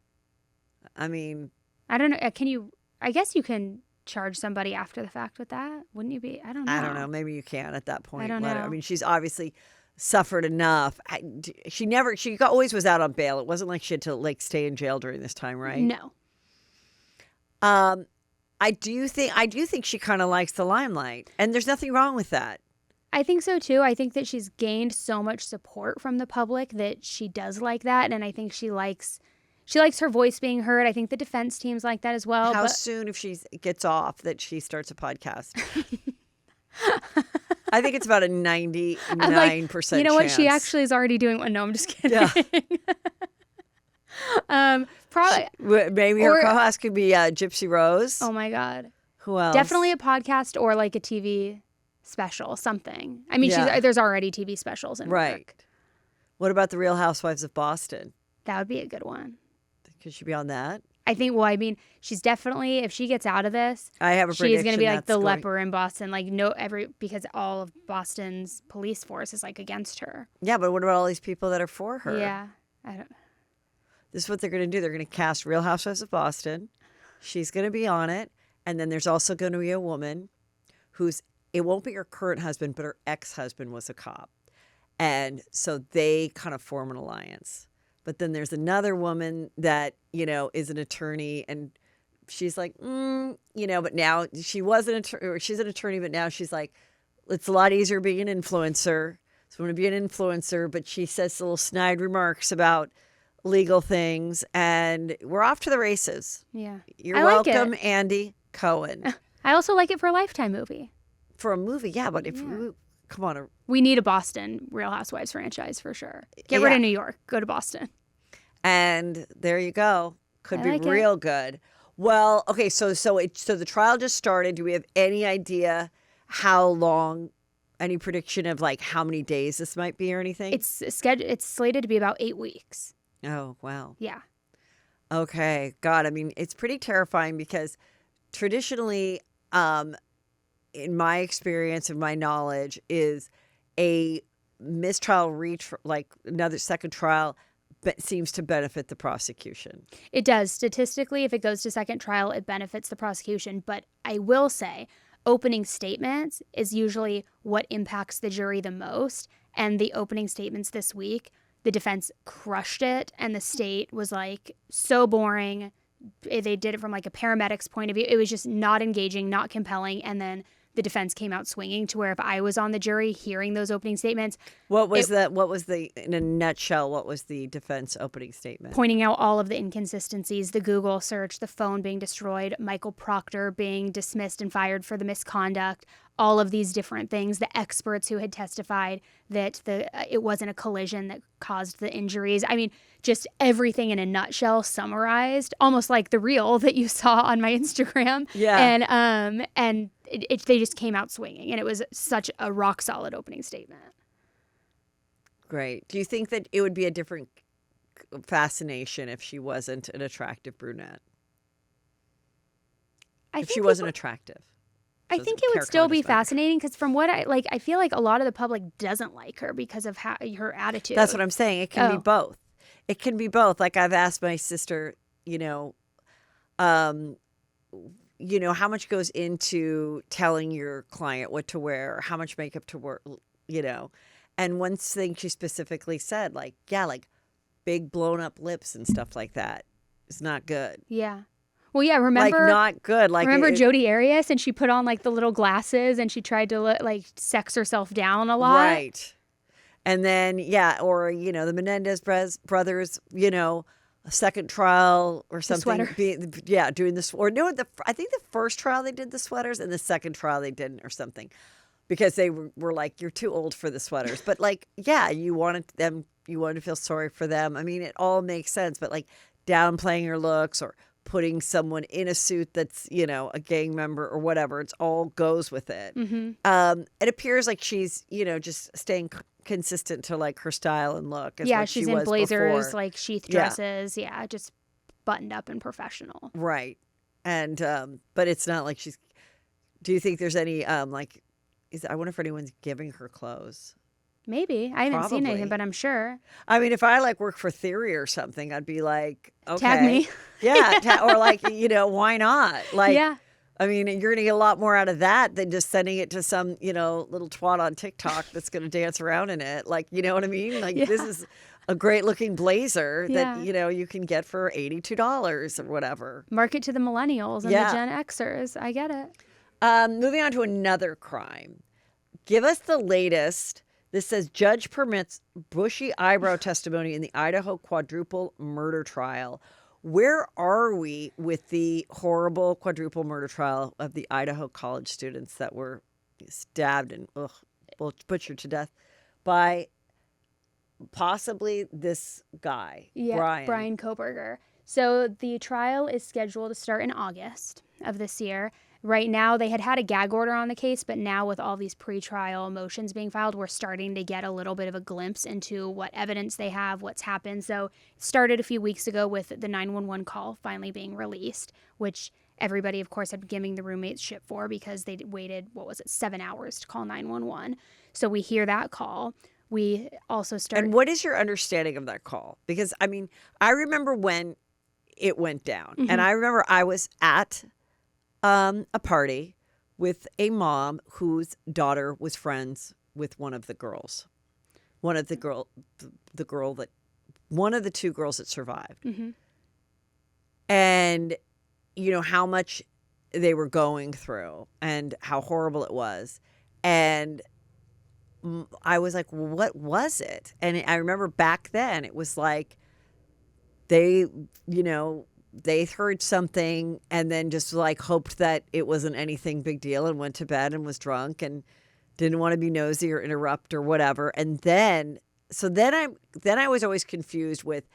I mean, I don't know. Can you? I guess you can charge somebody after the fact with that, wouldn't you be? I don't know. Maybe you can at that point. I don't know. I mean, she's obviously suffered enough. She always was out on bail. It wasn't like she had to like stay in jail during this time, right? No. I do think she kind of likes the limelight, and there's nothing wrong with that. I think so too. I think that she's gained so much support from the public that she does like that, and I think she likes her voice being heard. I think the defense teams like that as well. How soon, if she gets off, that she starts a podcast? I think it's about a 99% You know what? chance. She actually is already doing one. No, I'm just kidding. Yeah. Probably. Maybe her co-host could be Gypsy Rose. Oh my God. Who else? Definitely a podcast or like a TV special, something. I mean, there's already TV specials in work. What about the Real Housewives of Boston? That would be a good one. Could she be on that? I think, well, I mean, she's definitely, if she gets out of this, I have a prediction she's going to be like the leper in Boston, like because all of Boston's police force is like against her. Yeah, but what about all these people that are for her? Yeah, I don't. This is what they're going to do. They're going to cast Real Housewives of Boston. She's going to be on it, and then there's also going to be a woman it won't be her current husband, but her ex-husband was a cop, and so they kind of form an alliance. But then there's another woman that, you know, is an attorney, and she's like, you know, but now she's an attorney, but now she's like, it's a lot easier being an influencer. So I want to be an influencer, but she says little snide remarks about legal things, and we're off to the races. Yeah. You're welcome, Andy Cohen. I also like it for a Lifetime movie. For a movie, yeah, but come on. We need a Boston Real Housewives franchise for sure. Get rid of New York. Go to Boston. And there you go. Could be real good. Well, okay, so the trial just started. Do we have any idea how long? Any prediction of like how many days this might be or anything? It's slated to be about 8 weeks. Oh, wow. Yeah. Okay. God, I mean, it's pretty terrifying because traditionally, in my experience and my knowledge, is a mistrial like another second trial seems to benefit the prosecution. It does. Statistically, if it goes to second trial, it benefits the prosecution. But I will say, opening statements is usually what impacts the jury the most. And the opening statements this week, the defense crushed it, and the state was like so boring. They did it from like a paramedic's point of view. It was just not engaging, not compelling. And then the defense came out swinging, to where if I was on the jury hearing those opening statements. What was in a nutshell, what was the defense opening statement? Pointing out all of the inconsistencies, the Google search, the phone being destroyed, Michael Proctor being dismissed and fired for the misconduct, all of these different things, the experts who had testified that it wasn't a collision that caused the injuries. I mean, just everything in a nutshell summarized, almost like the reel that you saw on my Instagram. Yeah. And they just came out swinging, and it was such a rock solid opening statement. Great. Do you think that it would be a different fascination if she wasn't an attractive brunette? If she wasn't attractive? I think it would still be fascinating, because from what I feel like a lot of the public doesn't like her because of her attitude. That's what I'm saying. It can be both. It can be both. Like, I've asked my sister, how much goes into telling your client what to wear, how much makeup to wear, And one thing she specifically said, like big blown up lips and stuff like that is not good. Yeah. Well, yeah, remember? Like, not good. Like, remember Jodi Arias, and she put on like the little glasses and she tried to sex herself down a lot? Right. And then, or, the Menendez brothers, a second trial or something. Doing this. Or no, I think the first trial they did the sweaters, and the second trial they didn't, or something. Because they were like, you're too old for the sweaters. But you wanted to feel sorry for them. I mean, it all makes sense. But downplaying your looks or putting someone in a suit that's, a gang member or whatever, it's all goes with it. Mm-hmm. It appears like she's, just staying consistent to her style and look. Yeah, she's in blazers, before. sheath dresses. Yeah, just buttoned up and professional. Right. And, but it's not like she's, do you think there's any, I wonder if anyone's giving her clothes. Maybe. I haven't seen anything, but I'm sure. I mean, if I work for Theory or something, I'd be like, okay. Tag me. Yeah. Or why not? Yeah. I mean, you're going to get a lot more out of that than just sending it to some, little twat on TikTok that's going to dance around in it. You know what I mean? This is a great looking blazer that, you can get for $82 or whatever. Market to the millennials and the Gen Xers. I get it. Moving on to another crime. Give us the latest. This says judge permits bushy eyebrow testimony in the Idaho quadruple murder trial. Where are we with the horrible quadruple murder trial of the Idaho college students that were stabbed and butchered to death by possibly this guy, Bryan Kohberger? So the trial is scheduled to start in August of this year. Right now, they had a gag order on the case, but now with all these pretrial motions being filed, we're starting to get a little bit of a glimpse into what evidence they have, what's happened. So it started a few weeks ago with the 911 call finally being released, which everybody, of course, had been giving the roommates shit for because they waited, 7 hours to call 911. So we hear that call. We also start. And what is your understanding of that call? Because, I mean, I remember when it went down. Mm-hmm. And I remember I was at a party with a mom whose daughter was friends with one of the girls. One of the two girls that survived. Mm-hmm. And, how much they were going through and how horrible it was. And I was like, well, what was it? And I remember back then it was like they heard something and then just hoped that it wasn't anything big deal and went to bed and was drunk and didn't want to be nosy or interrupt or whatever. And then I was always confused with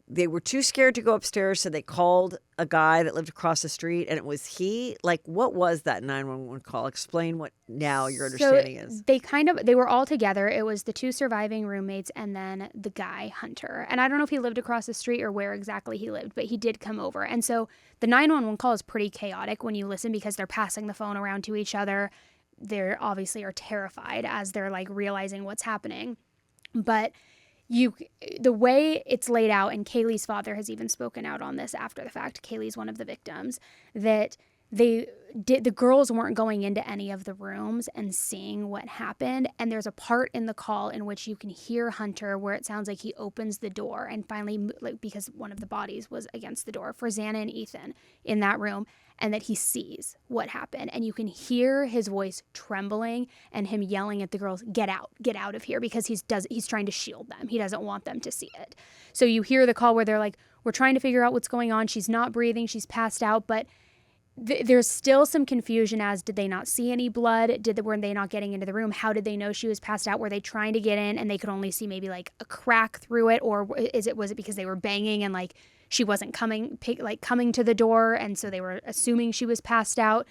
they were too scared to go upstairs, so they called a guy that lived across the street, and it was he. What was that 911 call? Explain what now your understanding is. They were all together. It was the two surviving roommates and then the guy, Hunter. And I don't know if he lived across the street or where exactly he lived, but he did come over. And so the 911 call is pretty chaotic when you listen because they're passing the phone around to each other. They obviously are terrified as they're realizing what's happening. But the way it's laid out, and Kaylee's father has even spoken out on this after the fact, Kaylee's one of the victims, that the girls weren't going into any of the rooms and seeing what happened. And there's a part in the call in which you can hear Hunter where it sounds like he opens the door and finally, because one of the bodies was against the door, for Xana and Ethan in that room. and that he sees what happened. And you can hear his voice trembling and him yelling at the girls, get out of here, because he's trying to shield them. He doesn't want them to see it. So you hear the call where they're like, we're trying to figure out what's going on. She's not breathing. She's passed out. But there's still some confusion as, did they not see any blood? Were they not getting into the room? How did they know she was passed out? Were they trying to get in and they could only see maybe like a crack through it? Or was it because they were banging and like she wasn't coming to the door, and so they were assuming she was passed out?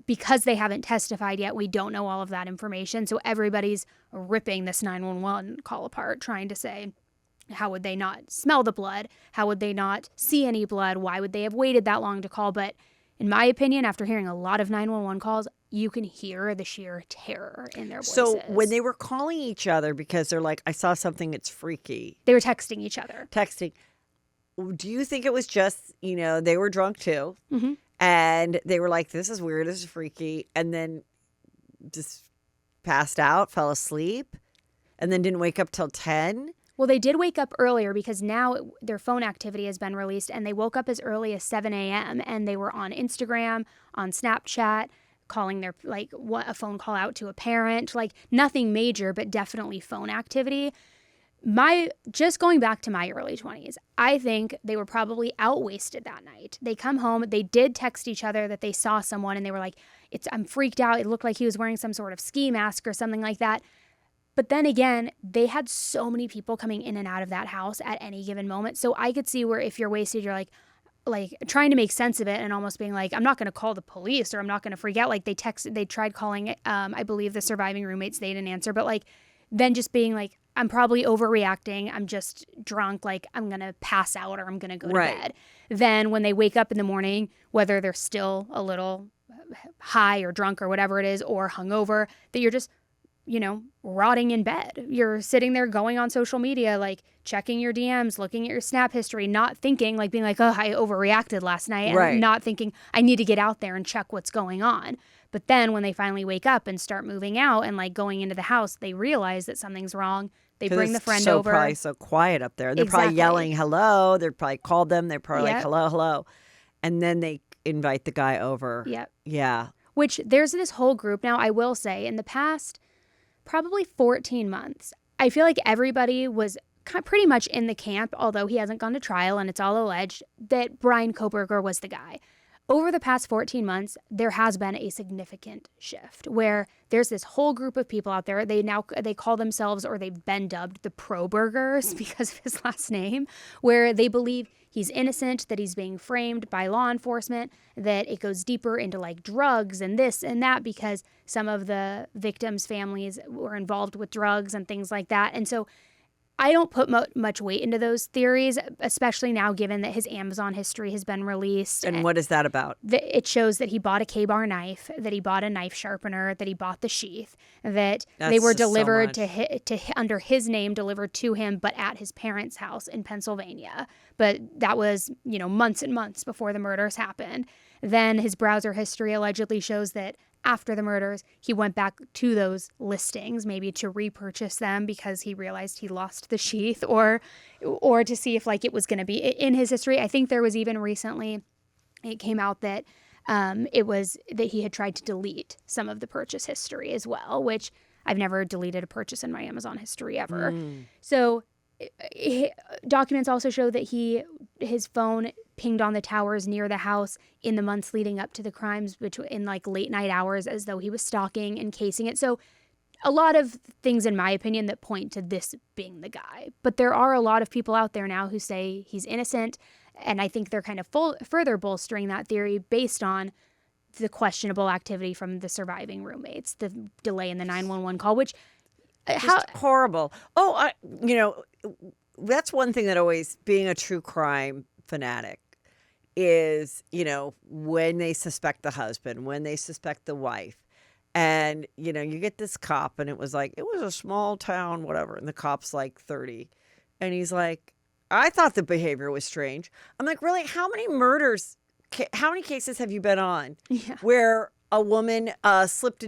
Because they haven't testified yet, we don't know all of that information. So everybody's ripping this 911 call apart, trying to say, how would they not smell the blood? How would they not see any blood? Why would they have waited that long to call? But in my opinion, after hearing a lot of 911 calls, you can hear the sheer terror in their voices. So when they were calling each other because they're like, I saw something, it's freaky. They were texting each other. Do you think it was just, they were drunk too, Mm-hmm. and they were like, this is weird, this is freaky, and then just passed out, fell asleep, and then didn't wake up till 10? Well, they did wake up earlier because now their phone activity has been released, and they woke up as early as 7 a.m. and they were on Instagram, on Snapchat, calling a phone call out to a parent, like nothing major, but definitely phone activity. Just going back to my early 20s, I think they were probably out-wasted that night. They come home, they did text each other that they saw someone, and they were like, I'm freaked out. It looked like he was wearing some sort of ski mask or something like that. But then again, they had so many people coming in and out of that house at any given moment. So I could see where if you're wasted, you're like trying to make sense of it and almost being like, I'm not going to call the police or I'm not going to freak out. Like they tried calling, I believe the surviving roommates, they didn't answer. But like then just being like, I'm probably overreacting. I'm just drunk. Like I'm going to pass out or I'm going to go to bed. Then when they wake up in the morning, whether they're still a little high or drunk or whatever it is, or hungover, that you're just, rotting in bed. You're sitting there going on social media, like checking your DMs, looking at your Snap history, not thinking, like being like, oh, I overreacted last night. And not thinking, I need to get out there and check what's going on. But then when they finally wake up and start moving out and like going into the house, they realize that something's wrong. They bring the friend over. It's probably so quiet up there. They're probably yelling, hello. They're probably called them. They're probably like, hello, hello. And then they invite the guy over. Yep. Yeah. Which there's this whole group now, I will say, in the past probably 14 months, I feel like everybody was pretty much in the camp, although he hasn't gone to trial and it's all alleged, that Bryan Kohberger was the guy. Over the past 14 months, there has been a significant shift where there's this whole group of people out there. They call themselves, or they've been dubbed, the Pro-burgers because of his last name, where they believe he's innocent, that he's being framed by law enforcement, that it goes deeper into like drugs and this and that because some of the victims' families were involved with drugs and things like that. And so I don't put much weight into those theories, especially now given that his Amazon history has been released. And what is that about? It shows that he bought a K-bar knife, that he bought a knife sharpener, that he bought the sheath, that they were delivered to under his name, delivered to him, but at his parents' house in Pennsylvania. But that was, months and months before the murders happened. Then his browser history allegedly shows that after the murders, he went back to those listings, maybe to repurchase them because he realized he lost the sheath, or to see if like it was going to be in his history. I think there was even recently, it came out that it was that he had tried to delete some of the purchase history as well, which I've never deleted a purchase in my Amazon history ever. So documents also show that his phone pinged on the towers near the house in the months leading up to the crimes, in like late night hours, as though he was stalking and casing it. So a lot of things, in my opinion, that point to this being the guy. But there are a lot of people out there now who say he's innocent, and I think they're kind of further bolstering that theory based on the questionable activity from the surviving roommates, the delay in the 911 call, which just horrible. Oh, that's one thing that always, being a true crime fanatic, is, when they suspect the husband, when they suspect the wife, and, you get this cop and it was a small town, whatever. And the cop's like 30 and he's like, I thought the behavior was strange. I'm like, really? How many cases have you been on where a woman slipped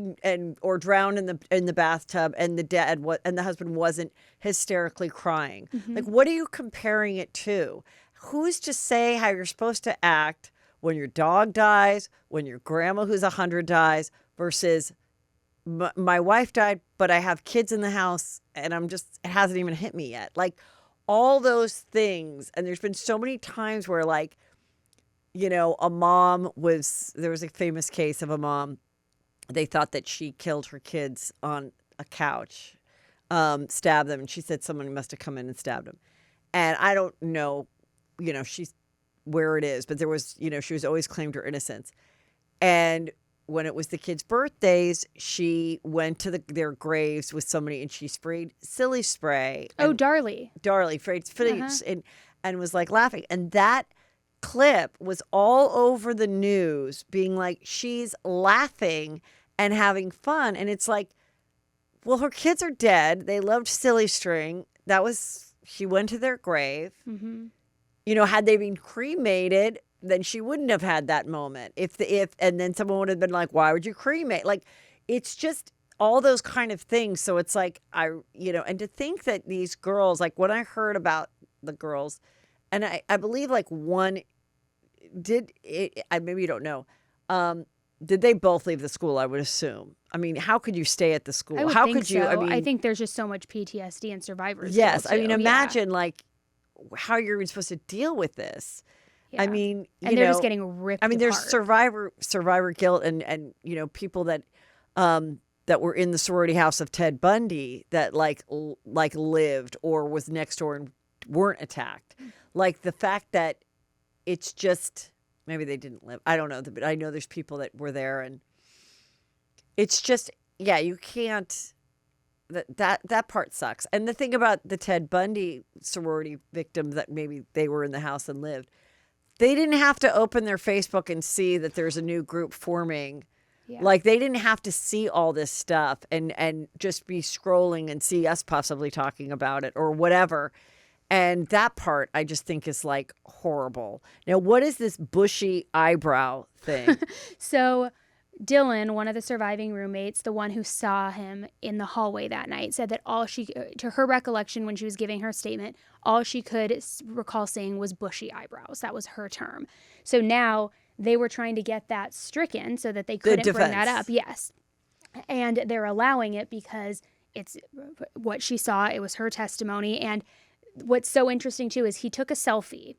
or drowned in the bathtub and the husband wasn't hysterically crying? Like, what are you comparing it to? Who's to say how you're supposed to act when your dog dies, when your grandma who's 100 dies, versus my wife died, but I have kids in the house and it hasn't even hit me yet. Like all those things. And there's been so many times where like, you know, there was a famous case of a mom. They thought that she killed her kids on a couch, stabbed them. And she said someone must have come in and stabbed them. And I don't know, you know, where it is, but there was, you know, she was always claimed her innocence. And when it was the kids' birthdays, she went to their graves with somebody and she sprayed silly spray. Darlie, sprayed and was like laughing. And that clip was all over the news being like, she's laughing and having fun. And it's like, well, her kids are dead. They loved silly string. She went to their grave. Mm-hmm. You know, had they been cremated, then she wouldn't have had that moment. And then someone would have been like, why would you cremate? Like, it's just all those kind of things. So it's like, and to think that these girls, like when I heard about the girls, and I believe like one maybe you don't know, did they both leave the school? I would assume. I mean, how could you stay at the school? I would How think could you? so. I mean, I think there's just so much PTSD and survivors. Yes, I mean, imagine like how you're even supposed to deal with this. Yeah. I mean, they're just getting ripped. I mean, apart. there's survivor guilt, and you know, people that were in the sorority house of Ted Bundy that like lived or was next door and weren't attacked. Like the fact that it's just maybe they didn't live. I don't know, but I know there's people that were there, and it's just you can't. That part sucks. And the thing about the Ted Bundy sorority victim that maybe they were in the house and lived, they didn't have to open their Facebook and see that there's a new group forming. Yeah. Like they didn't have to see all this stuff and just be scrolling and see us possibly talking about it or whatever. And that part I just think is like horrible. Now, what is this bushy eyebrow thing? So Dylan, one of the surviving roommates, the one who saw him in the hallway that night, said that to her recollection when she was giving her statement, all she could recall seeing was bushy eyebrows. That was her term. So now they were trying to get that stricken so that they couldn't bring that up. Yes. And they're allowing it because it's what she saw. It was her testimony. And what's so interesting too is he took a selfie.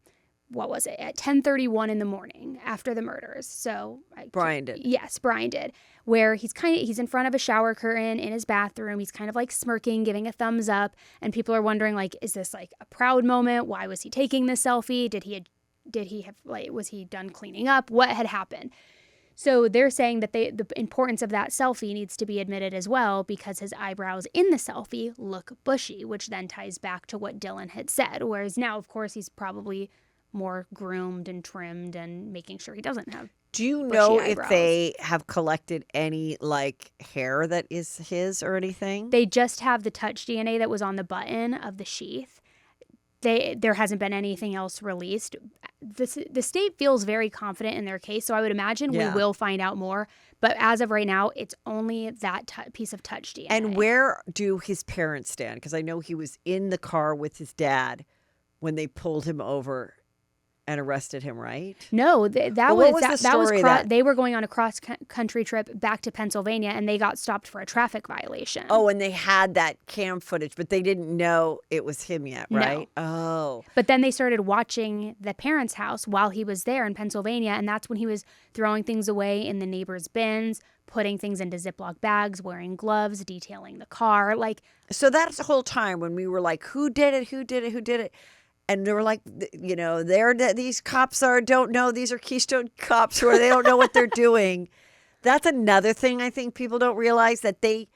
What was it, at 10:31 in the morning after the murders. So Bryan did. Yes, Bryan did. Where he's in front of a shower curtain in his bathroom. He's kind of like smirking, giving a thumbs up, and people are wondering like, is this like a proud moment? Why was he taking this selfie? Was he done cleaning up? What had happened? So they're saying that the importance of that selfie needs to be admitted as well because his eyebrows in the selfie look bushy, which then ties back to what Dylan had said. Whereas now, of course, he's probably more groomed and trimmed and making sure he doesn't have. Do you know if they have collected any like hair that is his or anything? They just have the touch DNA that was on the button of the sheath. There hasn't been anything else released. The state feels very confident in their case, so I would imagine we will find out more. But as of right now, it's only that piece of touch DNA. And where do his parents stand? Because I know he was in the car with his dad when they pulled him over and arrested him, right? No, they were going on a cross-country trip back to Pennsylvania, and they got stopped for a traffic violation. Oh, and they had that cam footage, but they didn't know it was him yet, right? No. Oh. But then they started watching the parents' house while he was there in Pennsylvania, and that's when he was throwing things away in the neighbors' bins, putting things into Ziploc bags, wearing gloves, detailing the car. So that's the whole time when we were like, who did it? Who did it? Who did it? And they were like, you know, these cops don't know. These are Keystone cops where they don't know what they're doing. That's another thing I think people don't realize, that they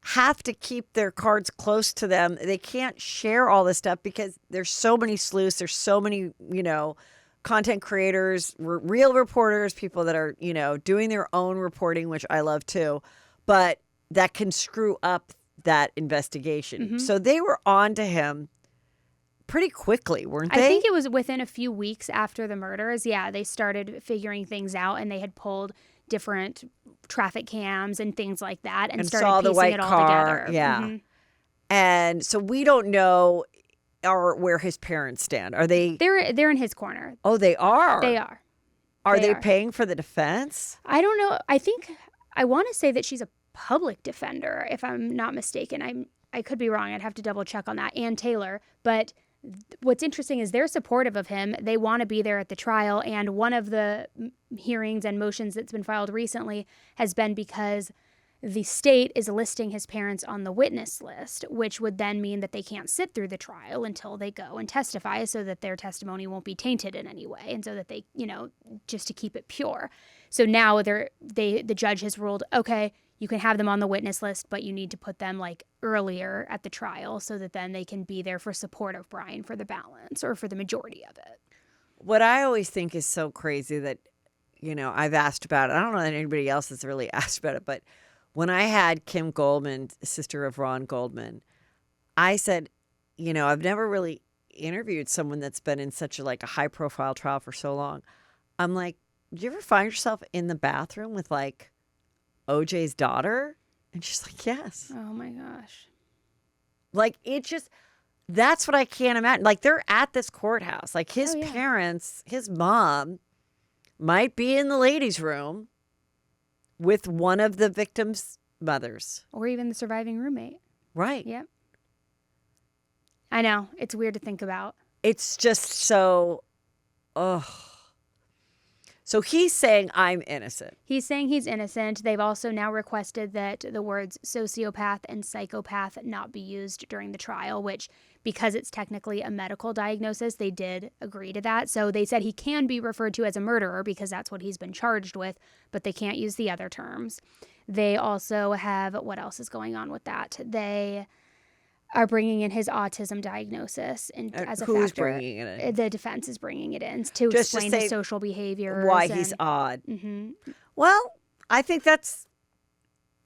have to keep their cards close to them. They can't share all this stuff because there's so many sleuths. There's so many, you know, content creators, real reporters, people that are, you know, doing their own reporting, which I love too, but that can screw up that investigation. Mm-hmm. So they were on to him pretty quickly, weren't they? I think it was within a few weeks after the murders. Yeah, they started figuring things out, and they had pulled different traffic cams and things like that, and started saw the piecing white it all car. together. Yeah, mm-hmm. And so we don't know where his parents stand. Are they? They're in his corner. Oh, they are. They are. Are they paying for the defense? I don't know. I want to say that she's a public defender, if I'm not mistaken. I could be wrong. I'd have to double check on that. Ann Taylor. But what's interesting is they're supportive of him. They want to be there at the trial. And one of the hearings and motions that's been filed recently has been because the state is listing his parents on the witness list, which would then mean that they can't sit through the trial until they go and testify so that their testimony won't be tainted in any way. And so that they, just to keep it pure. So now the judge has ruled, okay, you can have them on the witness list, but you need to put them earlier at the trial so that then they can be there for support of Bryan for the balance or for the majority of it. What I always think is so crazy that, I've asked about it. I don't know that anybody else has really asked about it, but when I had Kim Goldman, sister of Ron Goldman, I said, I've never really interviewed someone that's been in such a high-profile trial for so long. I'm like, do you ever find yourself in the bathroom with OJ's daughter? And she's like, yes. Oh my gosh. That's what I can't imagine. They're at this courthouse. His parents, his mom might be in the ladies' room with one of the victim's mothers. Or even the surviving roommate. Right. Yep. I know. It's weird to think about. It's just so, So he's saying I'm innocent. He's saying he's innocent. They've also now requested that the words sociopath and psychopath not be used during the trial, which, because it's technically a medical diagnosis, they did agree to that. So they said he can be referred to as a murderer because that's what he's been charged with, but they can't use the other terms. They also have, what else is going on with that? They are bringing in his autism diagnosis and as a who's factor. Bringing it in? The defense is bringing it in to Just explain to say his social behavior. Why he's odd. Mm-hmm. Well, I think that's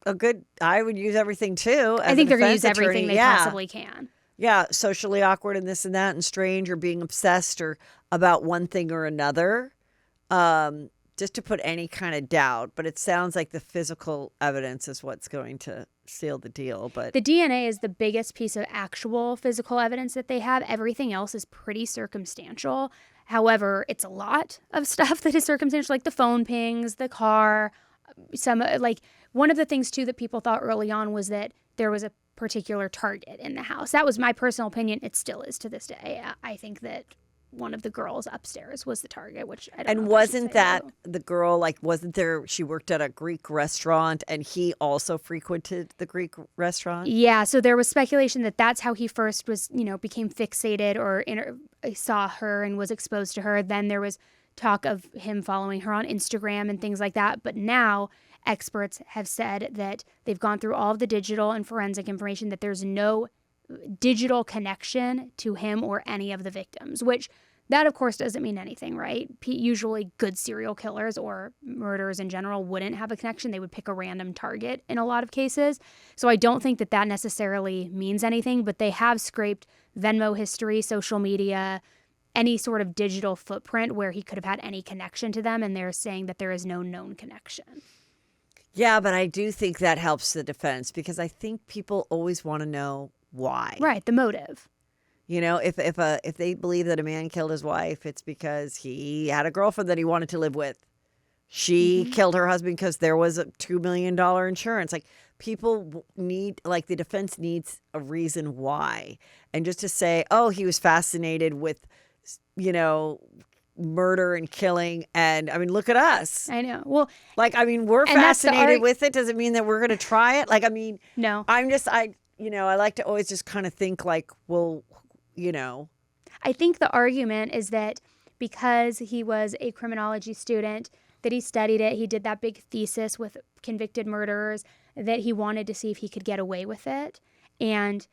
I would use everything too. I think they're going to use attorney. everything they possibly can. Yeah, socially awkward and this and that and strange or being obsessed or about one thing or another. Just to put any kind of doubt. But it sounds like the physical evidence is what's going to seal the deal. But the DNA is the biggest piece of actual physical evidence that they have. Everything else is pretty circumstantial. However, it's a lot of stuff that is circumstantial, like the phone pings, the car. One of the things too that people thought early on was that there was a particular target in the house. That was my personal opinion. It still is to this day. I think that one of the girls upstairs was the target, which I don't know. And wasn't that the girl, wasn't there, she worked at a Greek restaurant and he also frequented the Greek restaurant? Yeah, so there was speculation that that's how he first was, became fixated or saw her and was exposed to her. Then there was talk of him following her on Instagram and things like that. But now experts have said that they've gone through all of the digital and forensic information, that there's no digital connection to him or any of the victims, which that of course doesn't mean anything, right? Usually good serial killers or murderers in general wouldn't have a connection. They would pick a random target in a lot of cases. So I don't think that necessarily means anything, but they have scraped Venmo history, social media, any sort of digital footprint where he could have had any connection to them, and they're saying that there is no known connection. Yeah, but I do think that helps the defense because I think people always want to know why. Right, the motive. If they believe that a man killed his wife, it's because he had a girlfriend that he wanted to live with. She killed her husband because there was a $2 million insurance. People need, the defense needs a reason why. And just to say, oh, he was fascinated with, murder and killing. And look at us. I know. Well, we're fascinated with it. Does it mean that we're going to try it? No. I like to always just kind of think I think the argument is that because he was a criminology student, that he studied it, he did that big thesis with convicted murderers, that he wanted to see if he could get away with it. And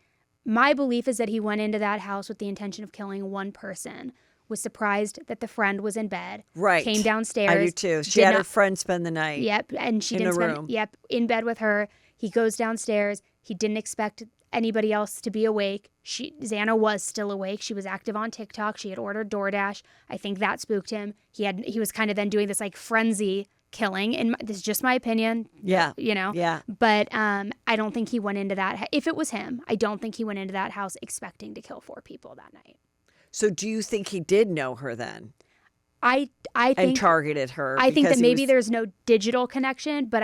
my belief is that he went into that house with the intention of killing one person, was surprised that the friend was in bed, right? Came downstairs. I do too. She had her friend spend the night. Yep, and she didn't spend. Yep, in bed with her. He goes downstairs. He didn't expect anybody else to be awake. Xana was still awake. She was active on TikTok. She had ordered DoorDash. I think that spooked him. He was kind of then doing this frenzy killing, and this is just my opinion. Yeah, Yeah. But I don't think he went into that. If it was him, I don't think he went into that house expecting to kill 4 people that night. So do you think he did know her then? I think and targeted her. I think that maybe there's no digital connection, but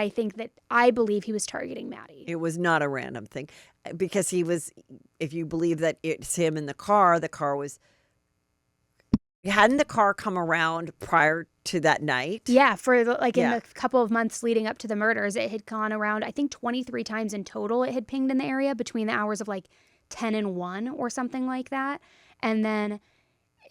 I believe he was targeting Maddie. It was not a random thing because he was, if you believe that it's him in the car was, hadn't the car come around prior to that night? Yeah, in the couple of months leading up to the murders, it had gone around, I think 23 times in total it had pinged in the area between the hours of 10 and 1 or something like that. And then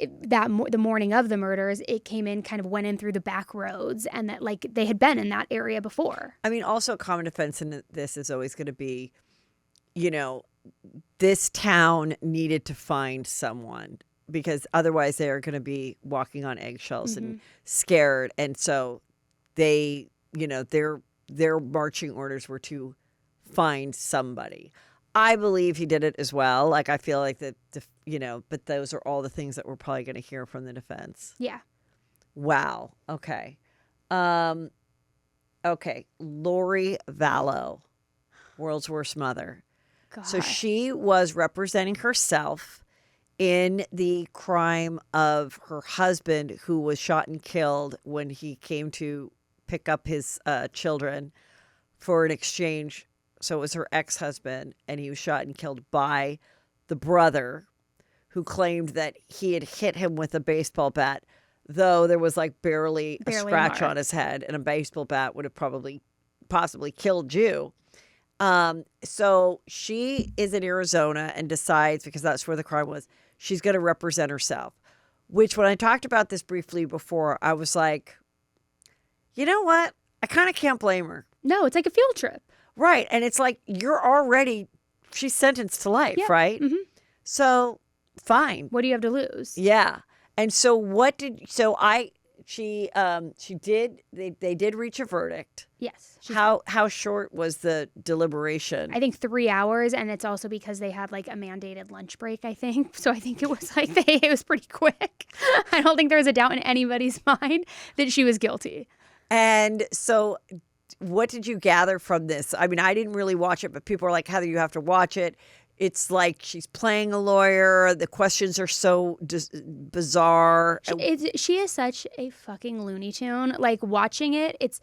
the morning of the murders, it came in, kind of went in through the back roads, and that they had been in that area before. I mean, also a common defense in this is always going to be, this town needed to find someone because otherwise they are going to be walking on eggshells and scared. And so they, their marching orders were to find somebody. I believe he did it as well. I feel like that, but those are all the things that we're probably going to hear from the defense. Yeah. Wow. Okay. Okay. Lori Vallow, world's worst mother. God. So she was representing herself in the crime of her husband, who was shot and killed when he came to pick up his children for an exchange. So it was her ex-husband, and he was shot and killed by the brother, who claimed that he had hit him with a baseball bat, though there was barely a scratch on his head, and a baseball bat would have possibly killed you. So she is in Arizona and decides, because that's where the crime was, she's going to represent herself. Which, when I talked about this briefly before, I was like, you know what? I kind of can't blame her. No, it's like a field trip. Right. And it's she's sentenced to life, right? Mm-hmm. So fine. What do you have to lose? Yeah. And so they did reach a verdict. Yes. How short was the deliberation? I think 3 hours, and it's also because they had a mandated lunch break, I think. So I think it was it was pretty quick. I don't think there was a doubt in anybody's mind that she was guilty. And so what did you gather from this? I mean, I didn't really watch it, but people are like, Heather, you have to watch it. It's like she's playing a lawyer. The questions are so bizarre. She is such a fucking Looney Tune. Watching it, it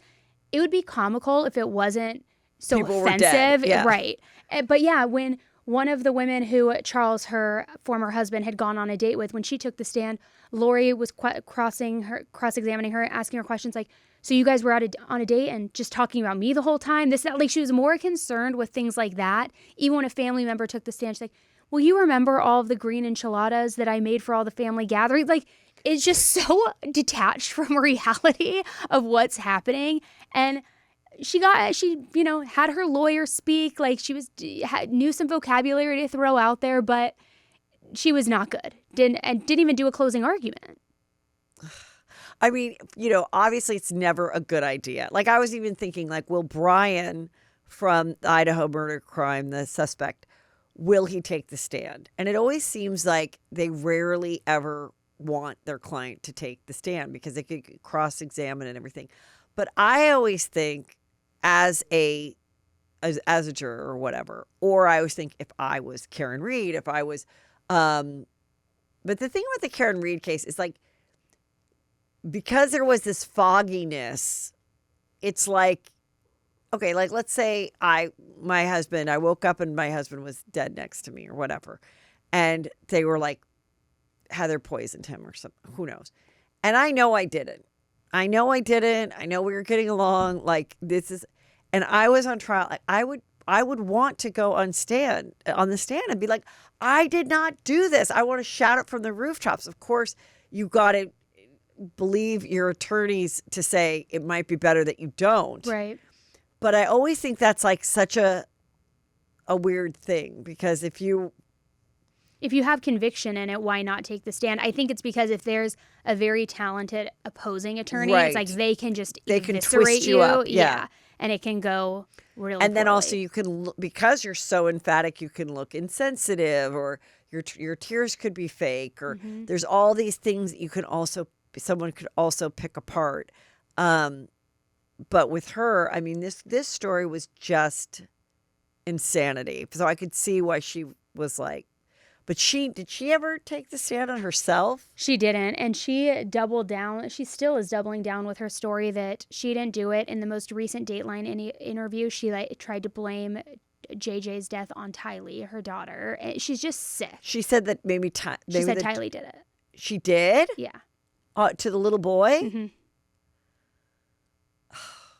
would be comical if it wasn't so people offensive. Were dead. Yeah. Right. But yeah, when one of the women who Charles, her former husband, had gone on a date with, when she took the stand, Lori was cross-examining her, asking her questions like, so you guys were on a date and just talking about me the whole time? She was more concerned with things like that. Even when a family member took the stand, she's like, well, you remember all of the green enchiladas that I made for all the family gatherings? It's just so detached from reality of what's happening. And she had her lawyer speak, she knew some vocabulary to throw out there, but she was not good. Didn't even do a closing argument. I mean, obviously it's never a good idea. I was even thinking, will Bryan from the Idaho murder crime, the suspect, will he take the stand? And it always seems like they rarely ever want their client to take the stand because they could cross-examine and everything. But I always think as a juror or whatever, or I always think if I was Karen Reed, but the thing with the Karen Reed case is because there was this fogginess, it's okay, let's say I woke up and my husband was dead next to me or whatever. And they were Heather poisoned him or something, who knows? And I know I didn't. I know we were getting along. And I was on trial. I would want to go on the stand and be like, I did not do this. I want to shout it from the rooftops. Of course, you got to believe your attorneys to say it might be better that you don't. Right. But I always think that's such a weird thing because if you have conviction in it, why not take the stand? I think it's because if there's a very talented opposing attorney, right. It's they can just they can eviscerate twist you up. Yeah. And it can go really And then poorly. also you can look, because you're so emphatic, you can look insensitive or your tears could be fake or there's all these things that someone could also pick apart. But with her, I mean, this story was just insanity. So I could see why she was But did she ever take the stand on herself? She didn't, and she doubled down. She still is doubling down with her story that she didn't do it. In the most recent Dateline interview, she tried to blame JJ's death on Tylee, her daughter. She's just sick. She said that maybe Tylee did it. She did? Yeah. To the little boy? Mm-hmm.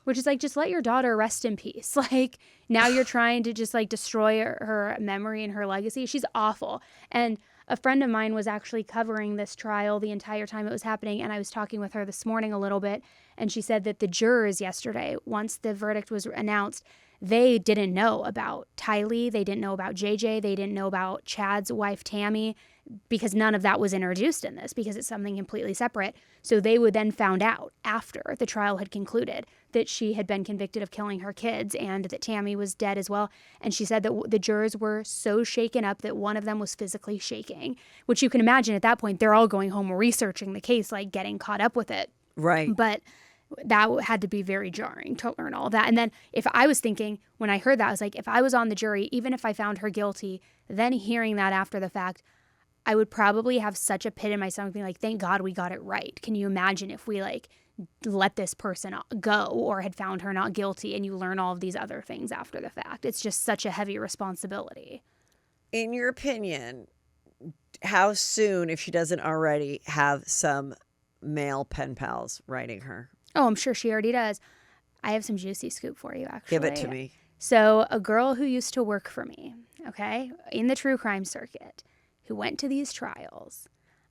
Which is like, just let your daughter rest in peace. Like, now you're trying to just like destroy her memory and her legacy. She's awful. And a friend of mine was actually covering this trial the entire time it was happening. And I was talking with her this morning a little bit. And she said that the jurors yesterday, once the verdict was announced, they didn't know about Tylee. They didn't know about JJ. They didn't know about Chad's wife, Tammy, because none of that was introduced in this, because it's something completely separate. So they would then found out after the trial had concluded that she had been convicted of killing her kids and that Tammy was dead as well. And she said that the jurors were so shaken up that one of them was physically shaking, which you can imagine at that point, they're all going home researching the case, like getting caught up with it. Right. But that had to be very jarring to learn all that. And then if I was thinking, when I heard that, I was like, if I was on the jury, even if I found her guilty, then hearing that after the fact, I would probably have such a pit in my stomach being like, thank God we got it right. Can you imagine if we like let this person go or had found her not guilty, and you learn all of these other things after the fact? It's just such a heavy responsibility. In your opinion, how soon, if she doesn't already have some male pen pals writing her? Oh, I'm sure she already does. I have some juicy scoop for you, actually. Give it to me. So a girl who used to work for me, okay, in the true crime circuit, who went to these trials,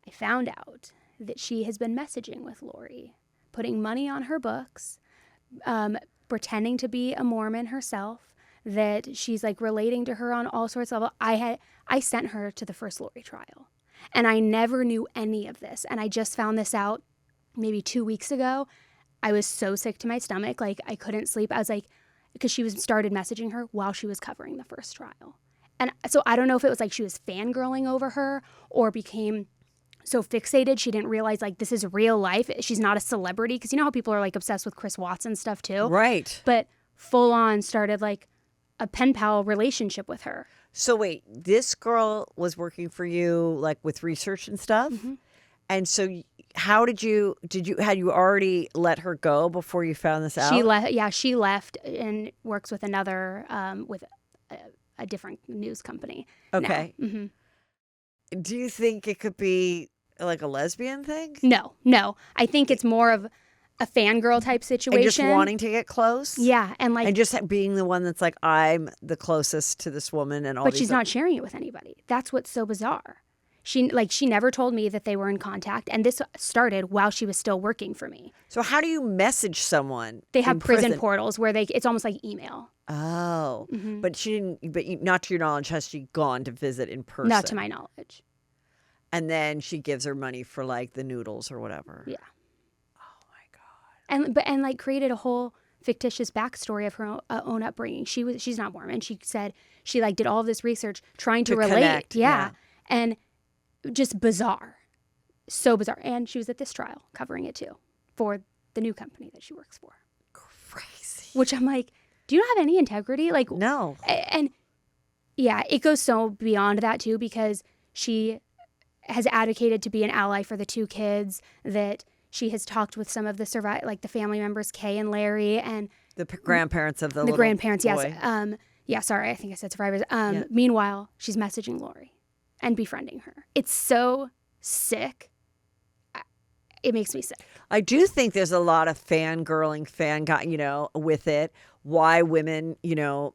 I found out that she has been messaging with Lori, putting money on her books, pretending to be a Mormon herself, that she's like relating to her on all sorts of levels. I sent her to the first Lori trial, and I never knew any of this. And I just found this out maybe 2 weeks ago. I was so sick to my stomach. Like, I couldn't sleep. I was like, because she started messaging her while she was covering the first trial. And so I don't know if it was like she was fangirling over her or became so fixated she didn't realize like this is real life. She's not a celebrity, because you know how people are like obsessed with Chris Watson stuff too? Right. But full on started like a pen pal relationship with her. So wait, this girl was working for you like with research and stuff? Mm-hmm. And so how had you already let her go before you found this out? She left and works with another, with a different news company. Okay. Mm-hmm. Do you think it could be like a lesbian thing? No. I think it's more of a fangirl type situation. And just wanting to get close? Yeah. And just being the one that's like, I'm the closest to this woman and all But she's not sharing it with anybody. That's what's so bizarre. She never told me that they were in contact, and this started while she was still working for me. So how do you message someone? They have prison portals where it's almost like email. Oh, Mm-hmm. But she didn't. But not to your knowledge, has she gone to visit in person? Not to my knowledge. And then she gives her money for like the noodles or whatever. Yeah. Oh my God. And like created a whole fictitious backstory of her own upbringing. She's not Mormon. She said she like did all of this research trying to relate. Connect, yeah. And just bizarre. So bizarre. And she was at this trial covering it too for the new company that she works for. Crazy. Which I'm like, do you not have any integrity? Like, no. And yeah, it goes so beyond that too, because she has advocated to be an ally for the two kids, that she has talked with some of the the family members, Kay and Larry, and the grandparents of the little grandparents. boy. Yes. Yeah. Sorry, I think I said survivors. Meanwhile, she's messaging Lori and befriending her. It's so sick. It makes me sick. I do think there's a lot of fangirling, with it. Why women,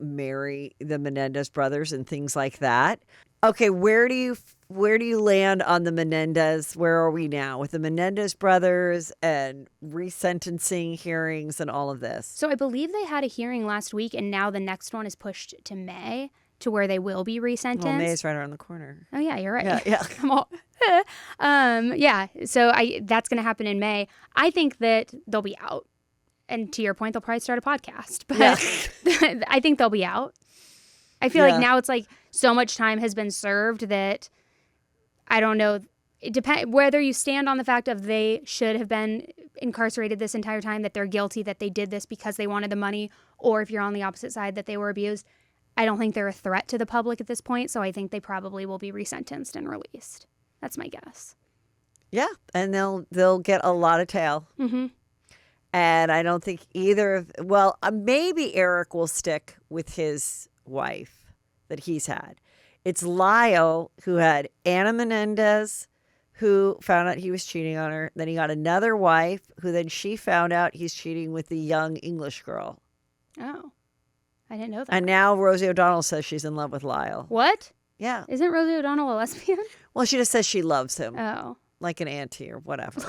marry the Menendez brothers and things like that. Okay, where do you land on the Menendez? Where are we now with the Menendez brothers and resentencing hearings and all of this? So I believe they had a hearing last week, and now the next one is pushed to May, to where they will be resentenced. Well, May's right around the corner. Oh yeah, you're right. Yeah. Come on. Yeah. So that's going to happen in May. I think that they'll be out. And to your point, they'll probably start a podcast. But yeah. I think they'll be out. I feel like now it's like so much time has been served that I don't know. It depends whether you stand on the fact of they should have been incarcerated this entire time, that they're guilty, that they did this because they wanted the money, or if you're on the opposite side, that they were abused. I don't think they're a threat to the public at this point, so I think they probably will be resentenced and released. That's my guess. Yeah, and they'll get a lot of tail. Mm-hmm. And I don't think either of, well, maybe Eric will stick with his wife that he's had. It's Lyle who had Anna Menendez, who found out he was cheating on her. Then he got another wife who then she found out he's cheating with the young English girl. Oh, I didn't know that. And now Rosie O'Donnell says she's in love with Lyle. What? Yeah. Isn't Rosie O'Donnell a lesbian? Well, she just says she loves him. Oh. Like an auntie or whatever.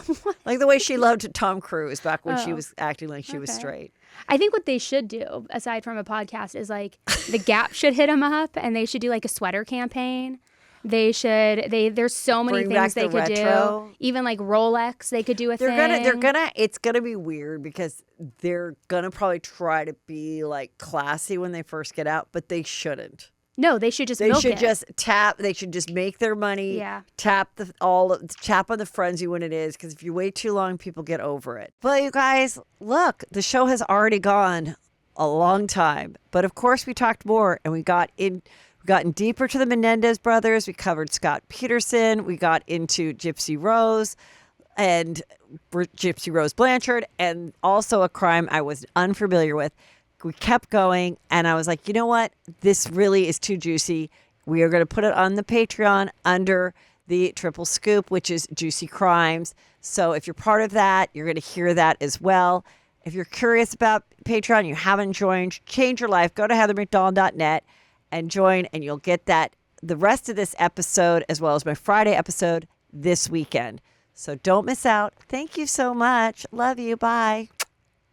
Like the way she loved Tom Cruise back when she was acting like she was straight. I think what they should do, aside from a podcast, is like the Gap should hit them up and they should do like a sweater campaign. There's so many things they could do. Even like Rolex, they could do a thing. It's gonna be weird because they're gonna probably try to be like classy when they first get out, but they shouldn't. No, they should just milk it. They should just make their money. Yeah. Tap on the frenzy when it is, because if you wait too long, people get over it. But you guys, look, the show has already gone a long time. But of course, we talked more, and we've gotten deeper to the Menendez brothers. We covered Scott Peterson. We got into Gypsy Rose and Gypsy Rose Blanchard, and also a crime I was unfamiliar with. We kept going, and I was like, you know what? This really is too juicy. We are going to put it on the Patreon under the Triple Scoop, which is Juicy Crimes. So if you're part of that, you're going to hear that as well. If you're curious about Patreon, you haven't joined, change your life, go to heathermcdonald.net and join, and you'll get the rest of this episode as well as my Friday episode this weekend. So don't miss out. Thank you so much. Love you. Bye.